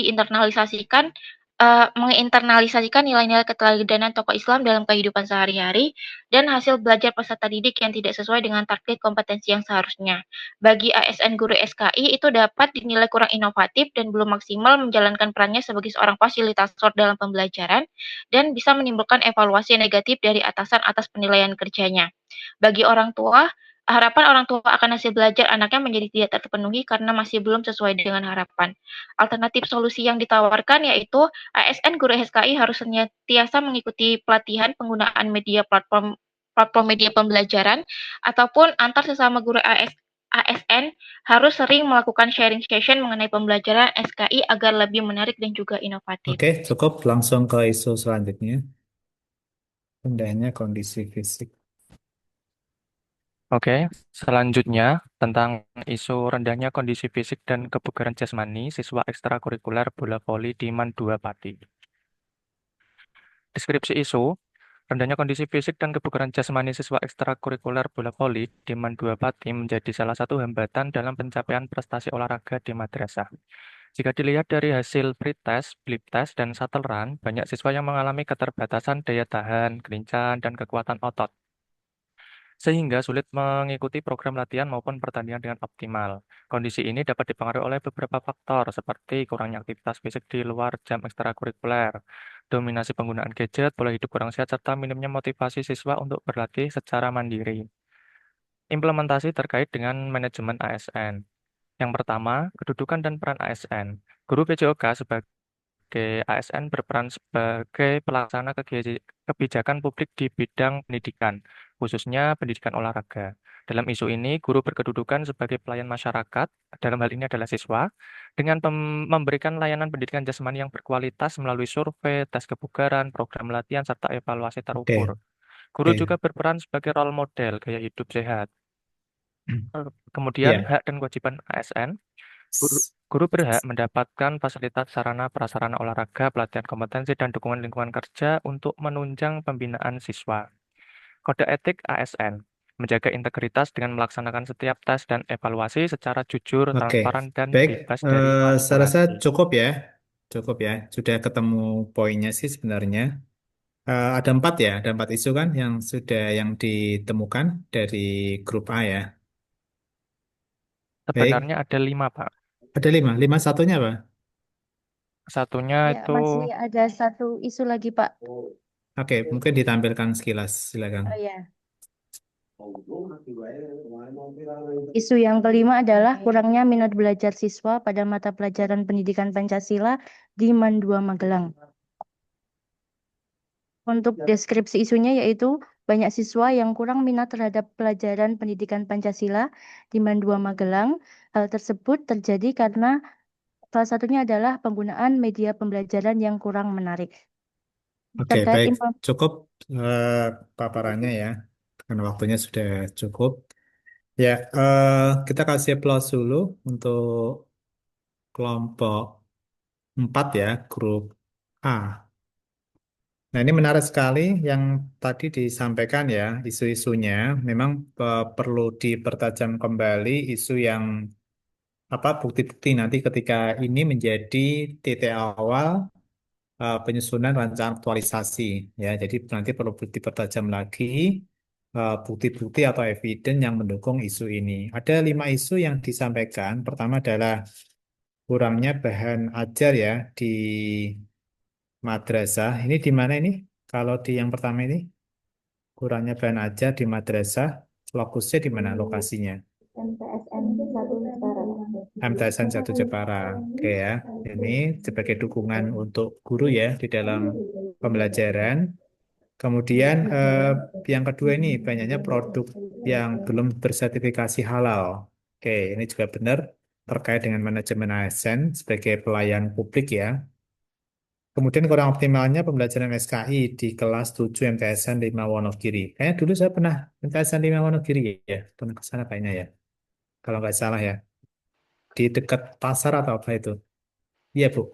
S2: menginternalisasikan nilai-nilai keteladanan tokoh Islam dalam kehidupan sehari-hari, dan hasil belajar peserta didik yang tidak sesuai dengan target kompetensi yang seharusnya. Bagi ASN guru SKI itu dapat dinilai kurang inovatif dan belum maksimal menjalankan perannya sebagai seorang fasilitator dalam pembelajaran dan bisa menimbulkan evaluasi negatif dari atasan atas penilaian kerjanya. Bagi orang tua, harapan orang tua akan hasil belajar anaknya menjadi tidak terpenuhi karena masih belum sesuai dengan harapan. Alternatif solusi yang ditawarkan yaitu ASN guru SKI harus senantiasa mengikuti pelatihan penggunaan platform media pembelajaran ataupun antar sesama guru ASN harus sering melakukan sharing session mengenai pembelajaran SKI agar lebih menarik dan juga inovatif.
S1: Oke, cukup langsung ke isu selanjutnya. Rendahnya kondisi fisik.
S12: Oke, selanjutnya tentang isu rendahnya kondisi fisik dan kebugaran jasmani siswa ekstrakurikuler bola voli di MAN 2 Pati. Deskripsi isu, rendahnya kondisi fisik dan kebugaran jasmani siswa ekstrakurikuler bola voli di MAN 2 Pati menjadi salah satu hambatan dalam pencapaian prestasi olahraga di madrasah. Jika dilihat dari hasil pretest, blip test, dan shuttle run, banyak siswa yang mengalami keterbatasan daya tahan, kelincahan, dan kekuatan otot, sehingga sulit mengikuti program latihan maupun pertandingan dengan optimal. Kondisi ini dapat dipengaruhi oleh beberapa faktor, seperti kurangnya aktivitas fisik di luar jam ekstrakurikuler, dominasi penggunaan gadget, pola hidup kurang sehat, serta minimnya motivasi siswa untuk berlatih secara mandiri. Implementasi terkait dengan manajemen ASN. Yang pertama, kedudukan dan peran ASN. Guru PJOK sebagai ASN berperan sebagai pelaksana kebijakan publik di bidang pendidikan, khususnya pendidikan olahraga. Dalam isu ini, guru berkedudukan sebagai pelayan masyarakat, dalam hal ini adalah siswa, dengan memberikan layanan pendidikan jasmani yang berkualitas melalui survei, tes kebugaran, program latihan, serta evaluasi terukur.
S1: Oke,
S12: Guru juga
S1: oke.
S12: berperan sebagai role model gaya hidup sehat. Kemudian,
S1: Ya.
S12: hak dan kewajiban ASN. Guru, guru berhak mendapatkan fasilitas sarana prasarana olahraga, pelatihan kompetensi, dan dukungan lingkungan kerja untuk menunjang pembinaan siswa. Kode etik ASN menjaga integritas dengan melaksanakan setiap tes dan evaluasi secara jujur,
S1: Oke,
S12: transparan, dan
S1: baik.
S12: bebas dari
S1: Saya rasa
S12: manipulasi.
S1: cukup ya. Cukup ya. Sudah ketemu poinnya sih sebenarnya. Ada 4 ya, ada 4 isu kan yang ditemukan dari grup A ya. Baik,
S12: Sebenarnya ada 5, Pak.
S1: ada 5. 5 satunya apa?
S12: Satunya
S13: Ya,
S12: itu
S13: masih ada satu isu lagi, Pak.
S1: Oke, mungkin ditampilkan sekilas, silakan.
S13: Oh ya. Isu yang kelima adalah kurangnya minat belajar siswa pada mata pelajaran pendidikan Pancasila di MAN 2 Magelang. Untuk deskripsi isunya yaitu banyak siswa yang kurang minat terhadap pelajaran pendidikan Pancasila di MAN 2 Magelang. Hal tersebut terjadi karena salah satunya adalah penggunaan media pembelajaran yang kurang menarik.
S1: Oke,
S13: Terkait
S1: baik. Cukup eh, paparannya ya. Karena waktunya sudah cukup. Ya, kita kasih applause dulu untuk kelompok 4 ya, grup A. Nah, ini menarik sekali yang tadi disampaikan ya, isu-isunya. Memang perlu dipertajam kembali isu yang bukti-bukti nanti ketika ini menjadi titik awal penyusunan rancangan aktualisasi ya. Jadi nanti perlu dipertajam lagi bukti-bukti atau evidence yang mendukung isu ini. Ada 5 isu yang disampaikan. Pertama adalah kurangnya bahan ajar ya di madrasah. Ini di mana ini? Kalau di yang pertama ini kurangnya bahan ajar di madrasah, lokusnya di mana lokasinya?
S13: MTSN 1 Jepara.
S1: MTSN 1 Jepara. Oke ya. Ini sebagai dukungan untuk guru ya di dalam pembelajaran. Kemudian yang kedua ini banyaknya produk yang belum bersertifikasi halal. Oke, ini juga benar terkait dengan manajemen ASN sebagai pelayan publik ya. Kemudian kurang optimalnya pembelajaran SKI di kelas 7 MTSN 5 Wonogiri. Kayaknya dulu saya pernah MTSN 5 Wonogiri ya. Pernah ke sana kayaknya ya. Kalau nggak salah ya. Di dekat pasar atau apa itu? Iya, Bu.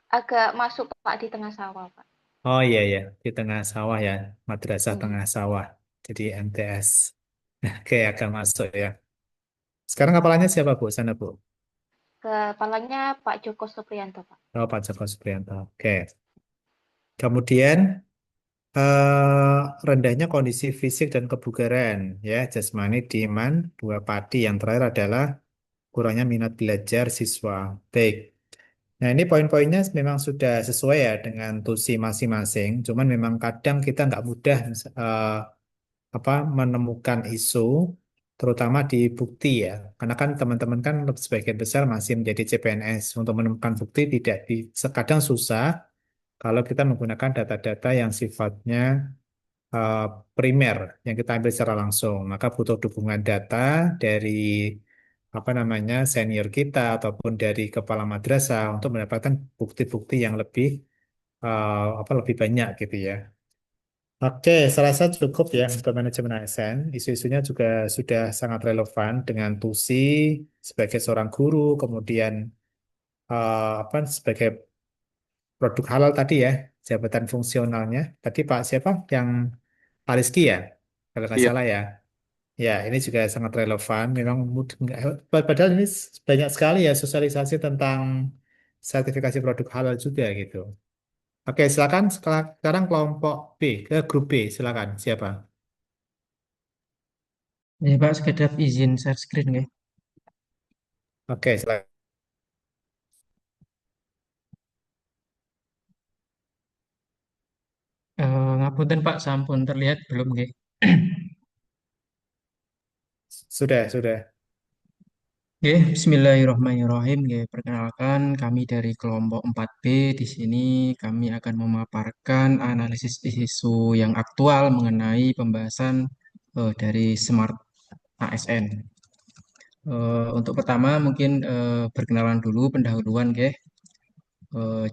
S7: Agak masuk Pak di tengah sawah, Pak.
S1: Oh iya ya, di tengah sawah ya. Madrasah
S7: Hmm.
S1: tengah sawah. Jadi MTS. Oke, agak masuk ya. Sekarang kepalanya siapa, Bu? Sana, Bu.
S7: Kepalanya Pak Joko Supriyanto, Pak.
S1: Oh, Pak Joko Supriyanto. Oke. Kemudian rendahnya kondisi fisik dan kebugaran ya jasmani demand dua padi yang terakhir adalah kurangnya minat belajar siswa. Baik. Nah, ini poin-poinnya memang sudah sesuai ya dengan tusi masing-masing. Cuman memang kadang kita nggak mudah eh, menemukan isu, terutama di bukti ya. Karena kan teman-teman kan sebagian besar masih menjadi CPNS. Untuk menemukan bukti tidak kadang susah kalau kita menggunakan data-data yang sifatnya eh, primer yang kita ambil secara langsung. Maka butuh dukungan data dari senior kita ataupun dari kepala madrasah untuk mendapatkan bukti-bukti yang lebih banyak gitu ya. Oke, saya rasa cukup ya untuk manajemen ASN. Isu-isunya juga sudah sangat relevan dengan TUSI sebagai seorang guru, kemudian sebagai produk halal tadi ya, jabatan fungsionalnya. Tadi Pak siapa yang Pak Rizky ya, kalau nggak
S11: Iya.
S1: salah ya. Ya, ini juga sangat relevan. Memang padahal ini banyak sekali ya sosialisasi tentang sertifikasi produk halal juga gitu. Oke, silakan sekarang kelompok B, ke grup B, silakan. Siapa?
S11: Ya Pak, sekedar izin share screen ya.
S1: Oke, silakan.
S14: Punten Pak, sampun terlihat belum nggih?
S1: Sudah.
S14: Nggih, bismillahirrahmanirrahim. Nggih, perkenalkan kami dari kelompok 4B. Di sini kami akan memaparkan analisis isu yang aktual mengenai pembahasan dari Smart ASN. Untuk pertama mungkin perkenalan dulu pendahuluan nggih.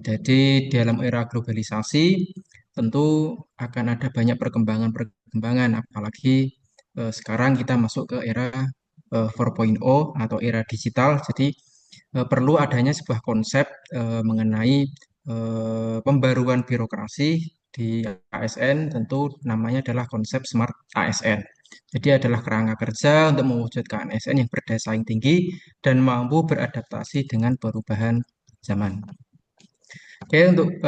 S14: Jadi dalam era globalisasi tentu akan ada banyak perkembangan-perkembangan, apalagi sekarang kita masuk ke era 4.0 atau era digital. Jadi perlu adanya sebuah konsep mengenai pembaruan birokrasi di ASN, tentu namanya adalah konsep Smart ASN. Jadi adalah kerangka kerja untuk mewujudkan ASN yang berdaya saing tinggi dan mampu beradaptasi dengan perubahan zaman. Oke, untuk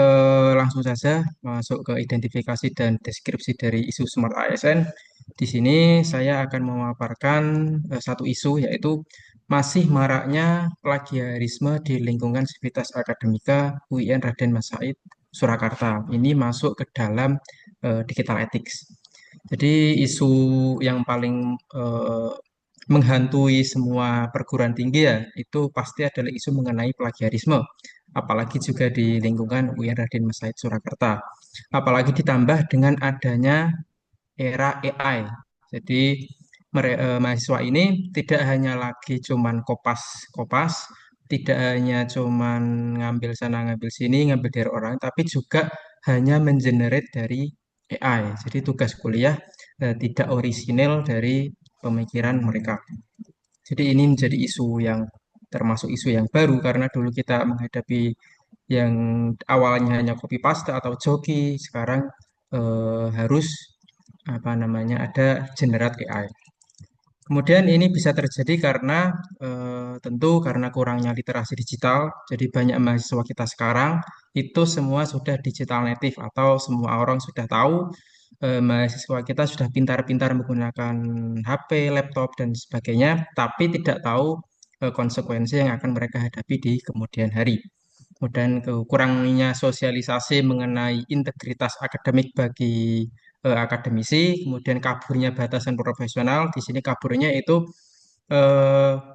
S14: langsung saja masuk ke identifikasi dan deskripsi dari isu Smart ASN. Di sini saya akan memaparkan satu isu, yaitu masih maraknya plagiarisme di lingkungan Sivitas Akademika UIN Raden Mas Said Surakarta. Ini masuk ke dalam digital ethics. Jadi isu yang paling menghantui semua perguruan tinggi ya, itu pasti adalah isu mengenai plagiarisme. Apalagi juga di lingkungan UIN Raden Mas Said Surakarta. Apalagi ditambah dengan adanya era AI. Jadi mahasiswa ini tidak hanya lagi cuman kopas-kopas, tidak hanya cuman ngambil sana ngambil sini, ngambil dari orang, tapi juga hanya mengenerate dari AI. Jadi tugas kuliah tidak orisinil dari pemikiran mereka. Jadi ini menjadi isu yang termasuk isu yang baru karena dulu kita menghadapi yang awalnya hanya copy paste atau joki, sekarang harus apa namanya ada generate AI. Kemudian ini bisa terjadi karena tentu karena kurangnya literasi digital. Jadi banyak mahasiswa kita sekarang itu semua sudah digital native atau semua orang sudah tahu mahasiswa kita sudah pintar-pintar menggunakan HP, laptop dan sebagainya, tapi tidak tahu konsekuensi yang akan mereka hadapi di kemudian hari. Kemudian kurangnya sosialisasi mengenai integritas akademik bagi akademisi, kemudian kaburnya batasan profesional. Di sini kaburnya itu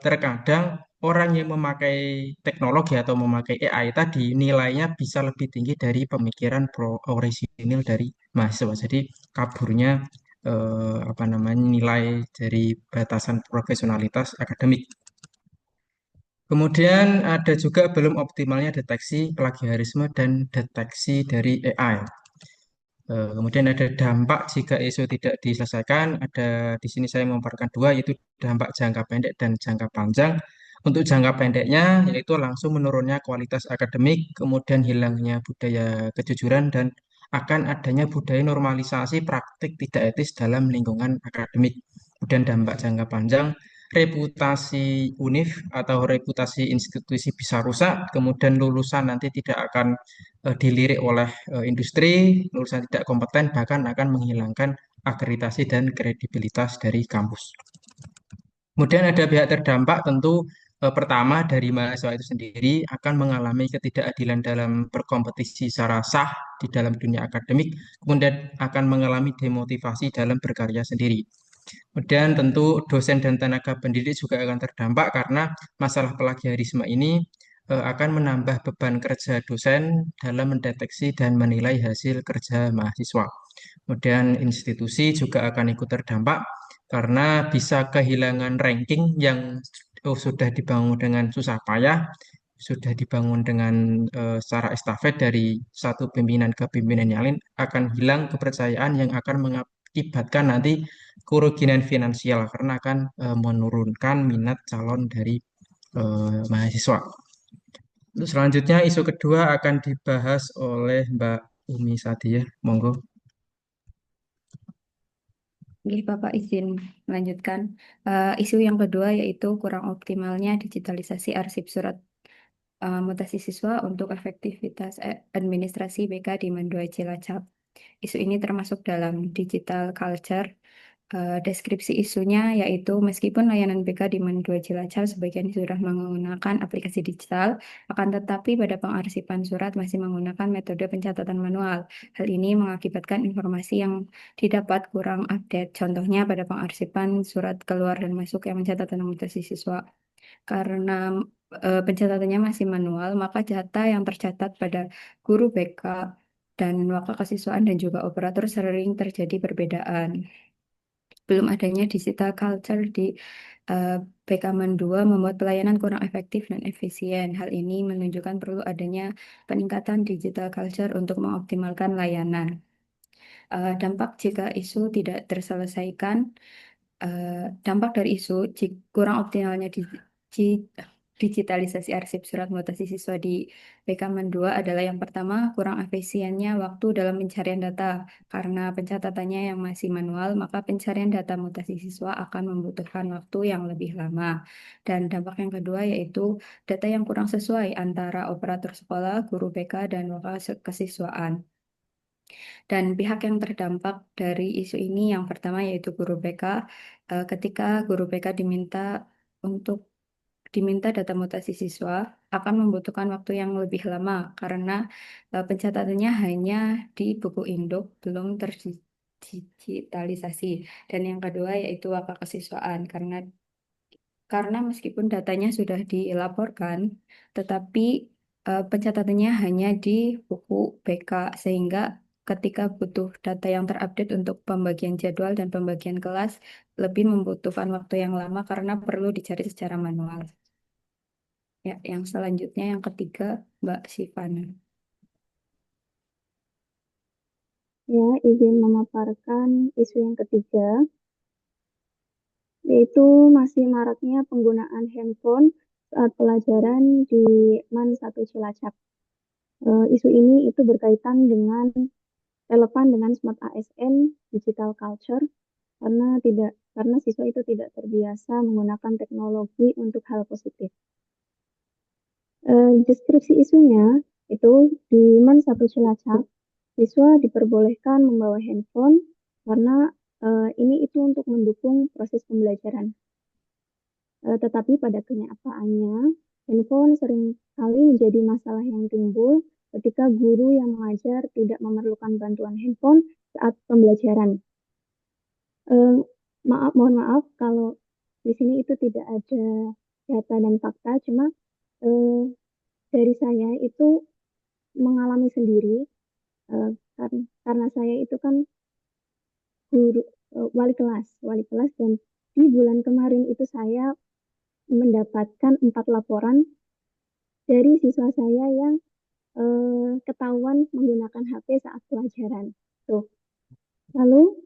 S14: terkadang orang yang memakai teknologi atau memakai AI tadi nilainya bisa lebih tinggi dari pemikiran orisinil dari mahasiswa. Jadi kaburnya apa namanya nilai dari batasan profesionalitas akademik. Kemudian ada juga belum optimalnya deteksi plagiarisme dan deteksi dari AI. Kemudian ada dampak jika isu tidak diselesaikan. Ada di sini saya memaparkan dua, yaitu dampak jangka pendek dan jangka panjang. Untuk jangka pendeknya, yaitu langsung menurunnya kualitas akademik, kemudian hilangnya budaya kejujuran, dan akan adanya budaya normalisasi praktik tidak etis dalam lingkungan akademik. Kemudian dampak jangka panjang, reputasi UNIF atau reputasi institusi bisa rusak, kemudian lulusan nanti tidak akan dilirik oleh industri, lulusan tidak kompeten, bahkan akan menghilangkan akreditasi dan kredibilitas dari kampus. Kemudian ada pihak terdampak tentu pertama dari mahasiswa itu sendiri akan mengalami ketidakadilan dalam berkompetisi secara sah di dalam dunia akademik, kemudian akan mengalami demotivasi dalam berkarya sendiri. Kemudian tentu dosen dan tenaga pendidik juga akan terdampak karena masalah plagiarisme ini akan menambah beban kerja dosen dalam mendeteksi dan menilai hasil kerja mahasiswa. Kemudian institusi juga akan ikut terdampak karena bisa kehilangan ranking yang sudah dibangun dengan susah payah, sudah dibangun dengan secara estafet dari satu pimpinan ke pimpinan yang lain, akan hilang kepercayaan yang akan mengakibatkan nanti kerugian finansial karena akan menurunkan minat calon dari mahasiswa. Untuk selanjutnya isu kedua akan dibahas oleh Mbak Umi Sadia, monggo.
S15: Oke, Bapak izin melanjutkan. Isu yang kedua yaitu kurang optimalnya digitalisasi arsip surat mutasi siswa untuk efektivitas administrasi BK di Mandua Cilacap. Isu ini termasuk dalam digital culture Deskripsi isunya yaitu meskipun layanan BK di Man 2 Cilacap sebagian sudah menggunakan aplikasi digital, akan tetapi pada pengarsipan surat masih menggunakan metode pencatatan manual. Hal ini mengakibatkan informasi yang didapat kurang update. Contohnya pada pengarsipan surat keluar dan masuk yang pencatatan mutasi siswa. Karena pencatatannya masih manual, maka data yang tercatat pada guru BK dan waka kesiswaan dan juga operator sering terjadi perbedaan. Belum adanya digital culture di BKMan 2 membuat pelayanan kurang efektif dan efisien. Hal ini menunjukkan perlu adanya peningkatan digital culture untuk mengoptimalkan layanan. Dampak jika isu tidak terselesaikan, dampak dari isu kurang optimalnya digitalisasi arsip surat mutasi siswa di BKMan 2 adalah yang pertama, kurang efisiennya waktu dalam pencarian data. Karena pencatatannya yang masih manual, maka pencarian data mutasi siswa akan membutuhkan waktu yang lebih lama. Dan dampak yang kedua yaitu data yang kurang sesuai antara operator sekolah, guru BK, dan waka kesiswaan. Dan pihak yang terdampak dari isu ini yang pertama yaitu guru BK. Ketika guru BK diminta data mutasi siswa akan membutuhkan waktu yang lebih lama karena pencatatannya hanya di buku induk belum terdigitalisasi. Dan yang kedua yaitu waka kesiswaan karena meskipun datanya sudah dilaporkan, tetapi pencatatannya hanya di buku BK, sehingga ketika butuh data yang terupdate untuk pembagian jadwal dan pembagian kelas, lebih membutuhkan waktu yang lama karena perlu dicari secara manual. Ya, yang selanjutnya yang ketiga, Mbak Sivana.
S16: Ya, izin memaparkan isu yang ketiga, yaitu masih maraknya penggunaan handphone saat pelajaran di MAN 1 Cilacap. Isu ini itu berkaitan dengan relevan dengan Smart ASN Digital Culture karena siswa itu tidak terbiasa menggunakan teknologi untuk hal positif. Deskripsi isunya itu di MAN 1 Cilacap, siswa diperbolehkan membawa handphone karena ini itu untuk mendukung proses pembelajaran. Tetapi pada kenyataannya, handphone sering kali menjadi masalah yang timbul ketika guru yang mengajar tidak memerlukan bantuan handphone saat pembelajaran. Mohon maaf kalau di sini itu tidak ada data dan fakta, cuma dari saya itu mengalami sendiri karena saya itu kan guru wali kelas dan di bulan kemarin itu saya mendapatkan 4 laporan dari siswa saya yang ketahuan menggunakan HP saat pelajaran. Tuh. Lalu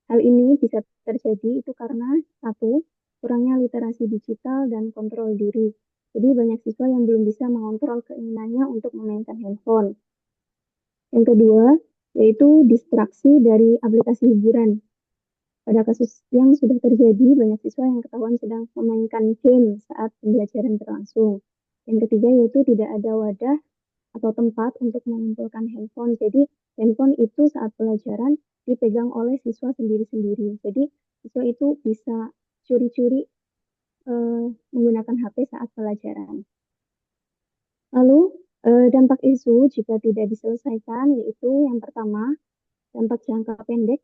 S16: hal ini bisa terjadi itu karena satu, kurangnya literasi digital dan kontrol diri. Jadi banyak siswa yang belum bisa mengontrol keinginannya untuk memainkan handphone. Yang kedua, yaitu distraksi dari aplikasi hiburan. Pada kasus yang sudah terjadi, banyak siswa yang ketahuan sedang memainkan game saat pembelajaran berlangsung. Yang ketiga, yaitu tidak ada wadah atau tempat untuk mengumpulkan handphone. Jadi, handphone itu saat pelajaran dipegang oleh siswa sendiri-sendiri. Jadi, siswa itu bisa curi-curi menggunakan HP saat pelajaran. Lalu, dampak isu jika tidak diselesaikan, yaitu yang pertama, dampak jangka pendek,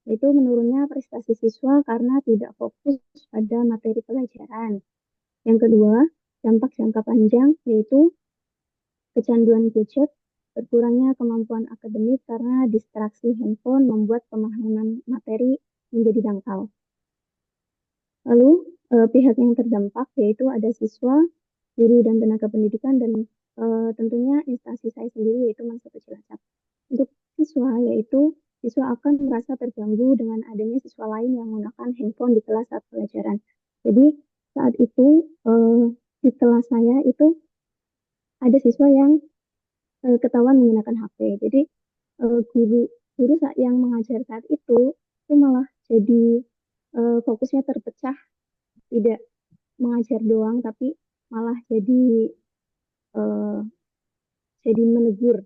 S16: yaitu menurunnya prestasi siswa karena tidak fokus pada materi pelajaran. Yang kedua, dampak jangka panjang, yaitu kecanduan gadget, berkurangnya kemampuan akademik karena distraksi handphone membuat pemahaman materi menjadi dangkal. Lalu, pihak yang terdampak yaitu ada siswa, guru dan tenaga pendidikan dan tentunya instansi saya sendiri yaitu MAN 1 Cilacap. Untuk siswa yaitu siswa akan merasa terganggu dengan adanya siswa lain yang menggunakan handphone di kelas saat pelajaran. Jadi saat itu di kelas saya itu ada siswa yang ketahuan menggunakan HP. Jadi guru yang mengajar saat itu malah jadi fokusnya terpecah, tidak mengajar doang tapi malah jadi menegur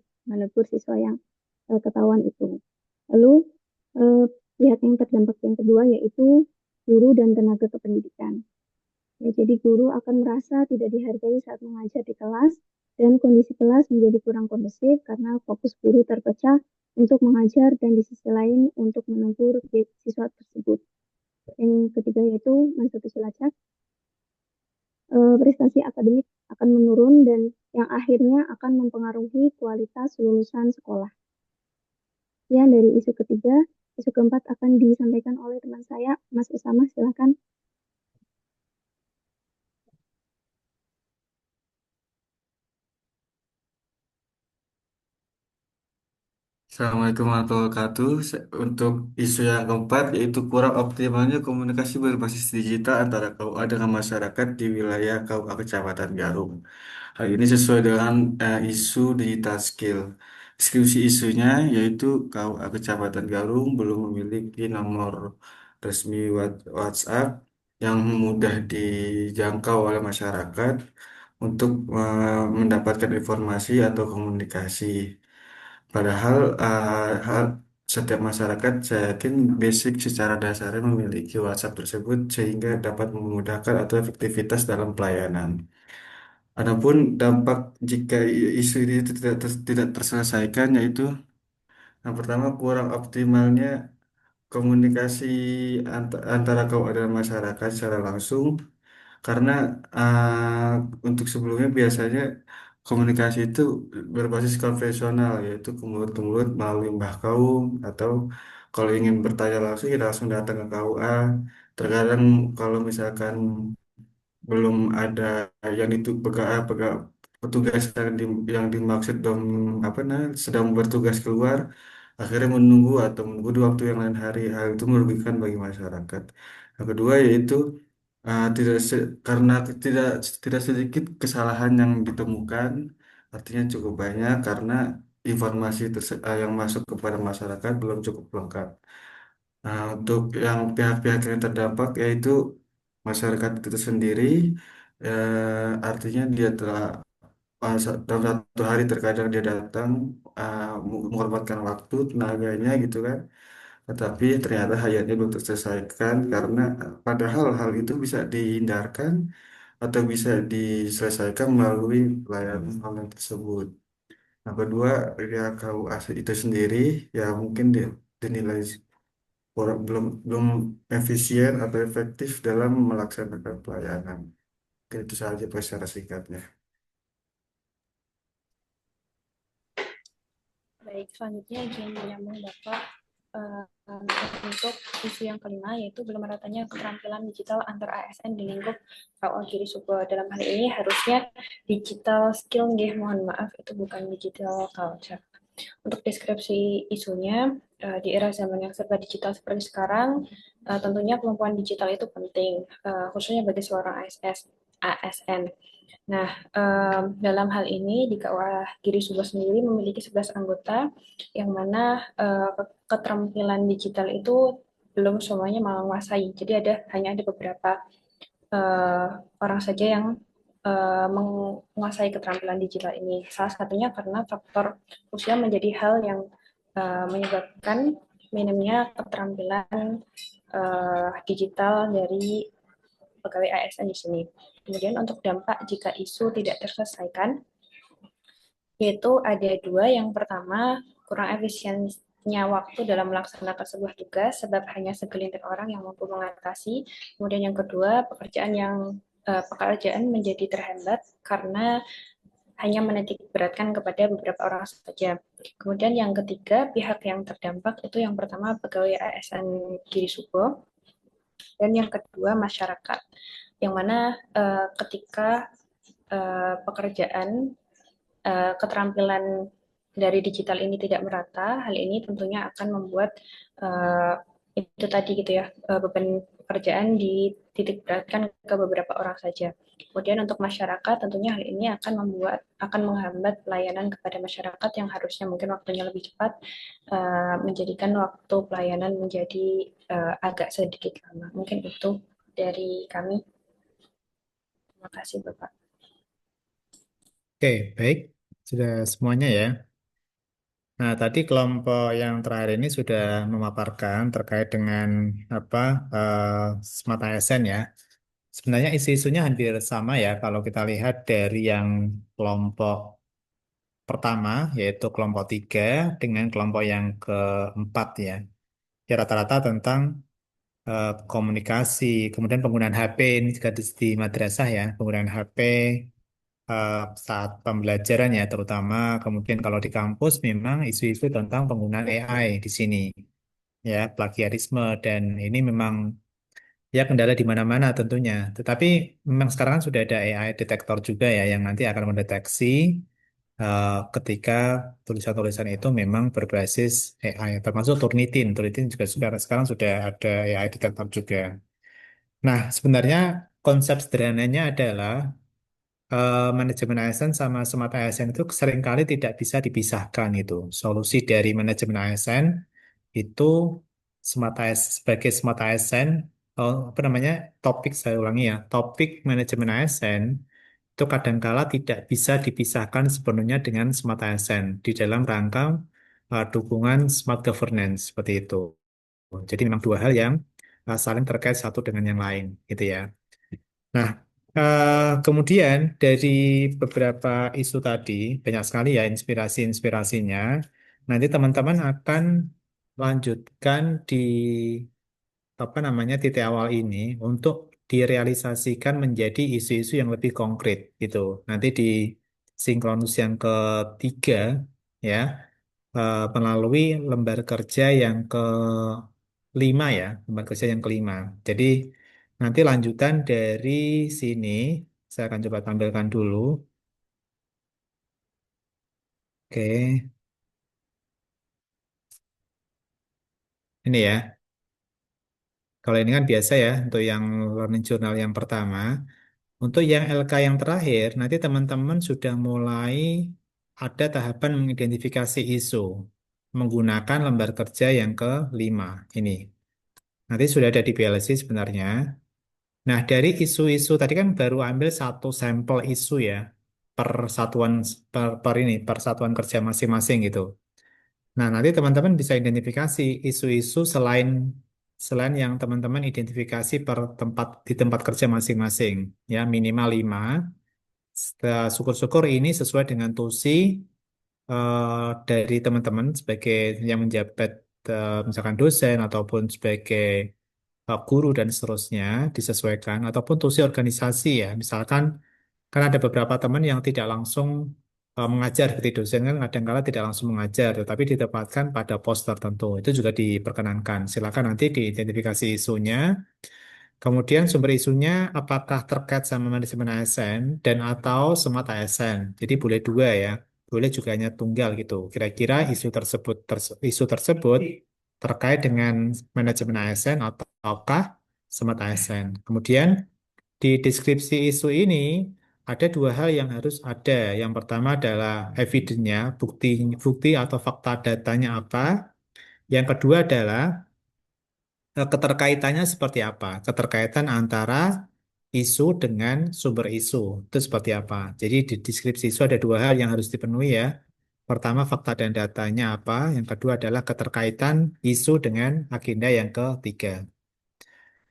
S16: siswa yang ketahuan itu. Lalu pihak yang terdampak yang kedua yaitu guru dan tenaga kependidikan. Ya, jadi guru akan merasa tidak dihargai saat mengajar di kelas dan kondisi kelas menjadi kurang kondusif karena fokus guru terpecah untuk mengajar dan di sisi lain untuk menegur siswa tersebut. Yang ketiga yaitu Mansur Cilacap, prestasi akademik akan menurun dan yang akhirnya akan mempengaruhi kualitas lulusan sekolah. Sekian dari isu ketiga. Isu keempat akan disampaikan oleh teman saya, Mas Usama, silakan.
S17: Assalamualaikum warahmatullahi wabarakatuh. Untuk isu yang keempat, yaitu kurang optimalnya komunikasi berbasis digital antara KUA dengan masyarakat di wilayah KUA Kecamatan Garum. Hal ini sesuai dengan isu digital skill. Deskripsi isunya yaitu KUA Kecamatan Garum belum memiliki nomor resmi WhatsApp yang mudah dijangkau oleh masyarakat untuk mendapatkan informasi atau komunikasi. Padahal setiap masyarakat saya yakin basic secara dasarnya memiliki WhatsApp tersebut sehingga dapat memudahkan atau efektivitas dalam pelayanan. Adapun dampak jika isu ini tidak terselesaikan yaitu yang pertama kurang optimalnya komunikasi antara kaum dan masyarakat secara langsung karena untuk sebelumnya biasanya komunikasi itu berbasis konvensional yaitu ke mulut melalui mbah kaum atau kalau ingin bertanya langsung kita langsung datang ke KUA. Terkadang kalau misalkan belum ada yang itu petugas yang dimaksud apa sedang bertugas keluar akhirnya menunggu di waktu yang lain hari. Hal itu merugikan bagi masyarakat. Yang kedua yaitu karena tidak tidak sedikit kesalahan yang ditemukan, artinya cukup banyak karena yang masuk kepada masyarakat belum cukup lengkap. Nah, untuk yang pihak-pihak yang terdampak yaitu masyarakat itu sendiri, artinya dia telah dalam satu hari terkadang dia datang mengorbankan waktu tenaganya gitu kan, tetapi ternyata hayatnya belum terselesaikan karena padahal hal itu bisa dihindarkan atau bisa diselesaikan melalui pelayanan online tersebut. Nah, kedua, ya KUA itu sendiri ya mungkin dinilai belum efisien atau efektif dalam melaksanakan pelayanan. Oke, itu saja Pak, secara singkatnya.
S18: Baik, selanjutnya izin menyambung Bapak untuk isu yang kelima yaitu belum meratanya keterampilan digital antar ASN di lingkup KUA Giri Subo. Dalam hal ini harusnya digital skill, mohon maaf itu bukan digital culture. Untuk deskripsi isunya, di era zaman yang serba digital seperti sekarang, tentunya kemampuan digital itu penting, khususnya bagi seorang ASN. Nah, dalam hal ini di KUA Giri Subo sendiri memiliki 11 anggota, yang mana keterampilan digital itu belum semuanya menguasai. Jadi hanya ada beberapa orang saja yang menguasai keterampilan digital ini. Salah satunya karena faktor usia menjadi hal yang menyebabkan minimnya keterampilan digital dari pegawai ASN di sini. Kemudian untuk dampak jika isu tidak terselesaikan, yaitu ada dua. Yang pertama, kurang efisiennya waktu dalam melaksanakan sebuah tugas sebab hanya segelintir orang yang mampu mengatasi. Kemudian yang kedua, pekerjaan menjadi terhambat karena hanya menitik beratkan kepada beberapa orang saja. Kemudian yang ketiga, pihak yang terdampak itu yang pertama pegawai ASN Giri Subo, dan yang kedua masyarakat, yang mana ketika pekerjaan keterampilan dari digital ini tidak merata, hal ini tentunya akan membuat itu tadi gitu ya, beban pekerjaan dititik beratkan ke beberapa orang saja. Kemudian untuk masyarakat tentunya hal ini akan menghambat pelayanan kepada masyarakat yang harusnya mungkin waktunya lebih cepat, menjadikan waktu pelayanan menjadi agak sedikit lama. Mungkin itu dari kami. Terima kasih Bapak.
S1: Oke, baik. Sudah semuanya ya. Nah, tadi kelompok yang terakhir ini sudah memaparkan terkait dengan apa eh, Smart ASN ya. Sebenarnya isu-isunya hampir sama ya kalau kita lihat dari yang kelompok pertama, yaitu kelompok tiga dengan kelompok yang keempat ya. Ya rata-rata tentang komunikasi, kemudian penggunaan HP ini juga di madrasah ya, penggunaan HP eh, saat pembelajaran ya terutama. Kemudian kalau di kampus memang isu-isu tentang penggunaan AI di sini ya, plagiarisme dan ini memang ya kendala di mana-mana tentunya. Tetapi memang sekarang kan sudah ada AI detektor juga ya yang nanti akan mendeteksi ketika tulisan-tulisan itu memang berbasis AI, termasuk Turnitin. Turnitin juga sekarang sudah ada AI detektor juga. Nah, sebenarnya konsep sederhananya adalah manajemen ASN sama smart ASN itu seringkali tidak bisa dipisahkan itu. Solusi dari manajemen ASN itu sebagai smart ASN, apa namanya, topik saya ulangi ya, topik manajemen ASN itu kadangkala tidak bisa dipisahkan sepenuhnya dengan smart ASN di dalam rangka dukungan smart governance seperti itu. Jadi memang dua hal yang saling terkait satu dengan yang lain, gitu ya. Nah, kemudian dari beberapa isu tadi, banyak sekali ya inspirasi-inspirasinya. Nanti teman-teman akan lanjutkan di apa namanya titik awal ini untuk direalisasikan menjadi isu-isu yang lebih konkret gitu. Nanti di sinkronus yang ketiga ya, melalui lembar kerja yang kelima ya, lembar kerja yang kelima. Jadi nanti lanjutan dari sini saya akan coba tampilkan dulu. Oke, ini ya. Kalau ini kan biasa ya untuk yang learning journal yang pertama. Untuk yang LK yang terakhir, nanti teman-teman sudah mulai ada tahapan mengidentifikasi isu menggunakan lembar kerja yang kelima ini. Nanti sudah ada di PLC sebenarnya. Nah, dari isu-isu tadi kan baru ambil satu sampel isu ya per satuan per ini per satuan kerja masing-masing gitu. Nah, nanti teman-teman bisa identifikasi isu-isu selain selain yang teman-teman identifikasi per tempat di tempat kerja masing-masing ya minimal 5. Syukur-syukur ini sesuai dengan tusi dari teman-teman sebagai yang menjabat misalkan dosen ataupun sebagai guru dan seterusnya disesuaikan ataupun tusi organisasi ya. Misalkan kan ada beberapa teman yang tidak langsung mengajar seperti dosen kan kadang-kala tidak langsung mengajar tetapi ditempatkan pada pos tertentu. Itu juga diperkenankan. Silakan nanti diidentifikasi isunya. Kemudian sumber isunya apakah terkait sama manajemen ASN dan atau smart ASN. Jadi boleh dua ya, boleh juga hanya tunggal gitu. Kira-kira isu tersebut terkait dengan manajemen ASN ataukah smart ASN. Kemudian di deskripsi isu ini ada dua hal yang harus ada. Yang pertama adalah evidennya, bukti bukti atau fakta datanya apa. Yang kedua adalah keterkaitannya seperti apa? Keterkaitan antara isu dengan sumber isu itu seperti apa? Jadi di deskripsi isu ada dua hal yang harus dipenuhi ya. Pertama, fakta dan datanya apa? Yang kedua adalah keterkaitan isu dengan agenda yang ketiga.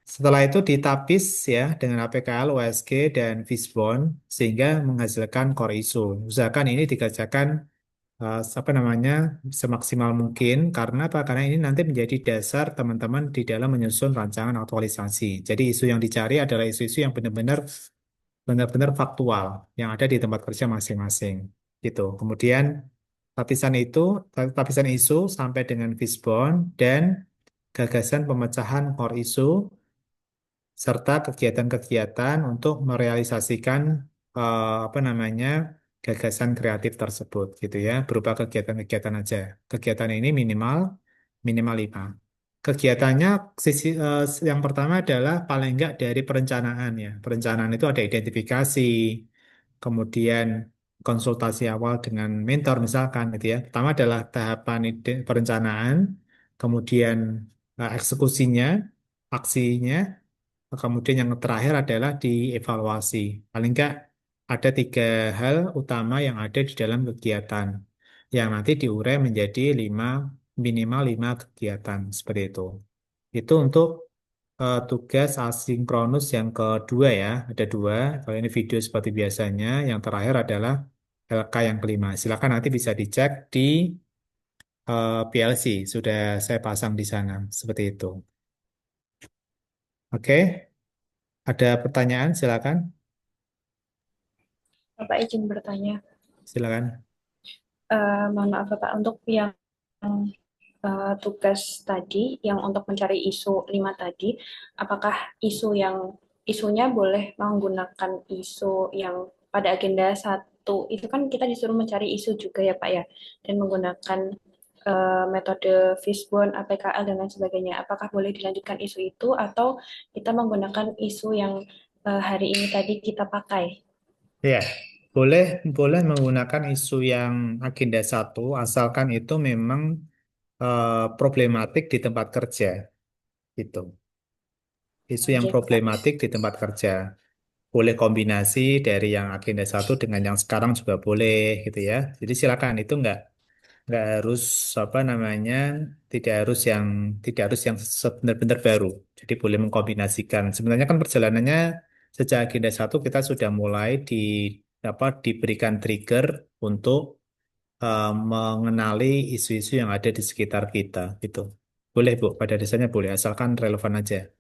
S1: Setelah itu ditapis ya dengan APKL, OSG, dan Fishbone sehingga menghasilkan core isu. Usahakan ini dikerjakan apa namanya semaksimal mungkin karena apa? Karena ini nanti menjadi dasar teman-teman di dalam menyusun rancangan aktualisasi. Jadi isu yang dicari adalah isu-isu yang benar-benar faktual yang ada di tempat kerja masing-masing. Gitu. Kemudian lapisan itu, lapisan isu sampai dengan fishbone dan gagasan pemecahan core isu serta kegiatan-kegiatan untuk merealisasikan apa namanya gagasan kreatif tersebut gitu ya berupa kegiatan-kegiatan aja. Kegiatan ini minimal minimal 5. Kegiatannya yang pertama adalah paling enggak dari perencanaan ya. Perencanaan itu ada identifikasi, kemudian konsultasi awal dengan mentor misalkan gitu ya. Pertama adalah tahapan perencanaan, kemudian eksekusinya, aksinya. Kemudian yang terakhir adalah dievaluasi. Paling enggak ada tiga hal utama yang ada di dalam kegiatan. yang nanti diurai menjadi minimal 5 kegiatan seperti itu. Itu untuk tugas asinkronus yang kedua ya, ada dua. Kalau ini video seperti biasanya, yang terakhir adalah LK yang kelima. Silakan nanti bisa dicek di PLC, sudah saya pasang di sana, seperti itu. Oke, ada pertanyaan silakan,
S18: Bapak izin bertanya.
S1: silakan.
S18: Mohon maaf Bapak, untuk yang tugas tadi, yang untuk mencari isu 5 tadi, apakah isunya boleh menggunakan isu yang pada agenda 1, itu kan kita disuruh mencari isu juga ya Pak ya, dan menggunakan metode Fishbone, APKL, dan lain sebagainya. Apakah boleh dilanjutkan isu itu, atau kita menggunakan isu yang hari ini tadi kita pakai?
S1: Ya, boleh boleh menggunakan isu yang agenda 1, asalkan itu memang problematik di tempat kerja, gitu. Isu yang
S18: Oke, Bapak.
S1: problematik di tempat kerja. Boleh kombinasi dari yang agenda 1 dengan yang sekarang juga boleh, gitu ya. Jadi silakan, itu nggak harus apa namanya, tidak harus yang benar-benar baru. Jadi boleh mengkombinasikan. Sebenarnya kan perjalanannya sejak agenda 1 kita sudah mulai diberikan trigger untuk mengenali isu-isu yang ada di sekitar kita, gitu. Boleh Bu, pada dasarnya boleh, asalkan relevan aja.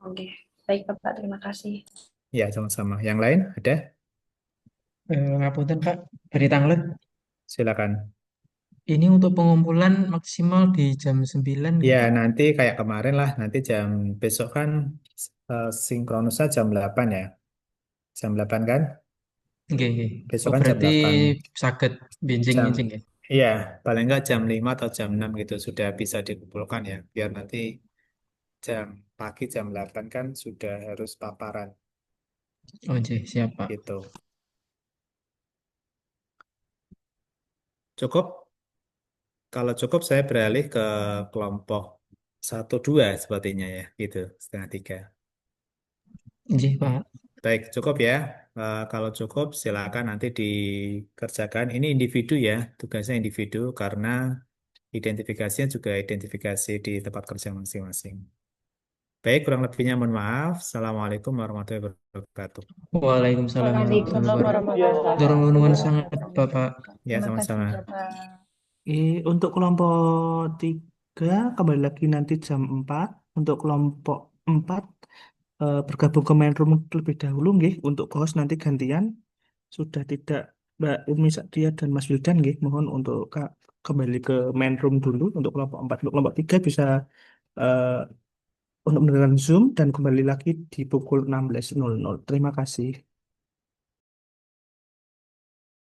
S18: Oke, baik Bapak, terima kasih.
S1: Ya, sama-sama. Yang lain ada?
S14: Ngapunten Pak, dari tanglet.
S1: Silakan.
S14: Ini untuk pengumpulan maksimal di jam 9
S1: Ya,
S14: nggak, Pak?
S1: nanti kayak kemarin lah, nanti besok kan sinkronusnya jam 8 ya. Jam 8 kan?
S14: Oke, oke.
S1: Besok
S14: Oh,
S1: kan jam
S14: berarti
S1: 8.
S14: saged
S1: Jam,
S14: benjing-benjing ya.
S1: iya, paling enggak jam 5 atau jam 6 gitu sudah bisa dikumpulkan ya. Biar nanti jam pagi jam 8 kan sudah harus paparan
S14: Oh, oke, siap, Pak.
S1: gitu. Cukup? Kalau cukup saya beralih ke kelompok 1-2 sepertinya ya, gitu, setengah 3.
S14: Oke, Pak.
S1: Baik, cukup ya. Kalau cukup, silakan nanti dikerjakan. Ini individu ya, tugasnya individu karena identifikasinya juga identifikasi di tempat kerja masing-masing. Baik, kurang lebihnya mohon maaf. Assalamualaikum warahmatullahi wabarakatuh.
S14: Waalaikumsalam warahmatullahi
S5: Waalaikumsalam warahmatullahi
S14: wabarakatuh.
S5: wabarakatuh.
S14: Turun nuwun sangat, Bapak.
S1: Ya,
S5: Terima kasih
S1: sama-sama.
S5: Bapak.
S6: Untuk kelompok 3 kembali lagi nanti jam 4. Untuk kelompok 4 bergabung ke main room terlebih dahulu nggih. Untuk host nanti gantian. Sudah tidak Mbak Umi Saktia dan Mas Wildan nggih. Mohon untuk kembali ke main room dulu untuk kelompok 4. Untuk kelompok 3 bisa eh, untuk mendengarkan Zoom dan kembali lagi di pukul 16.00. Terima kasih.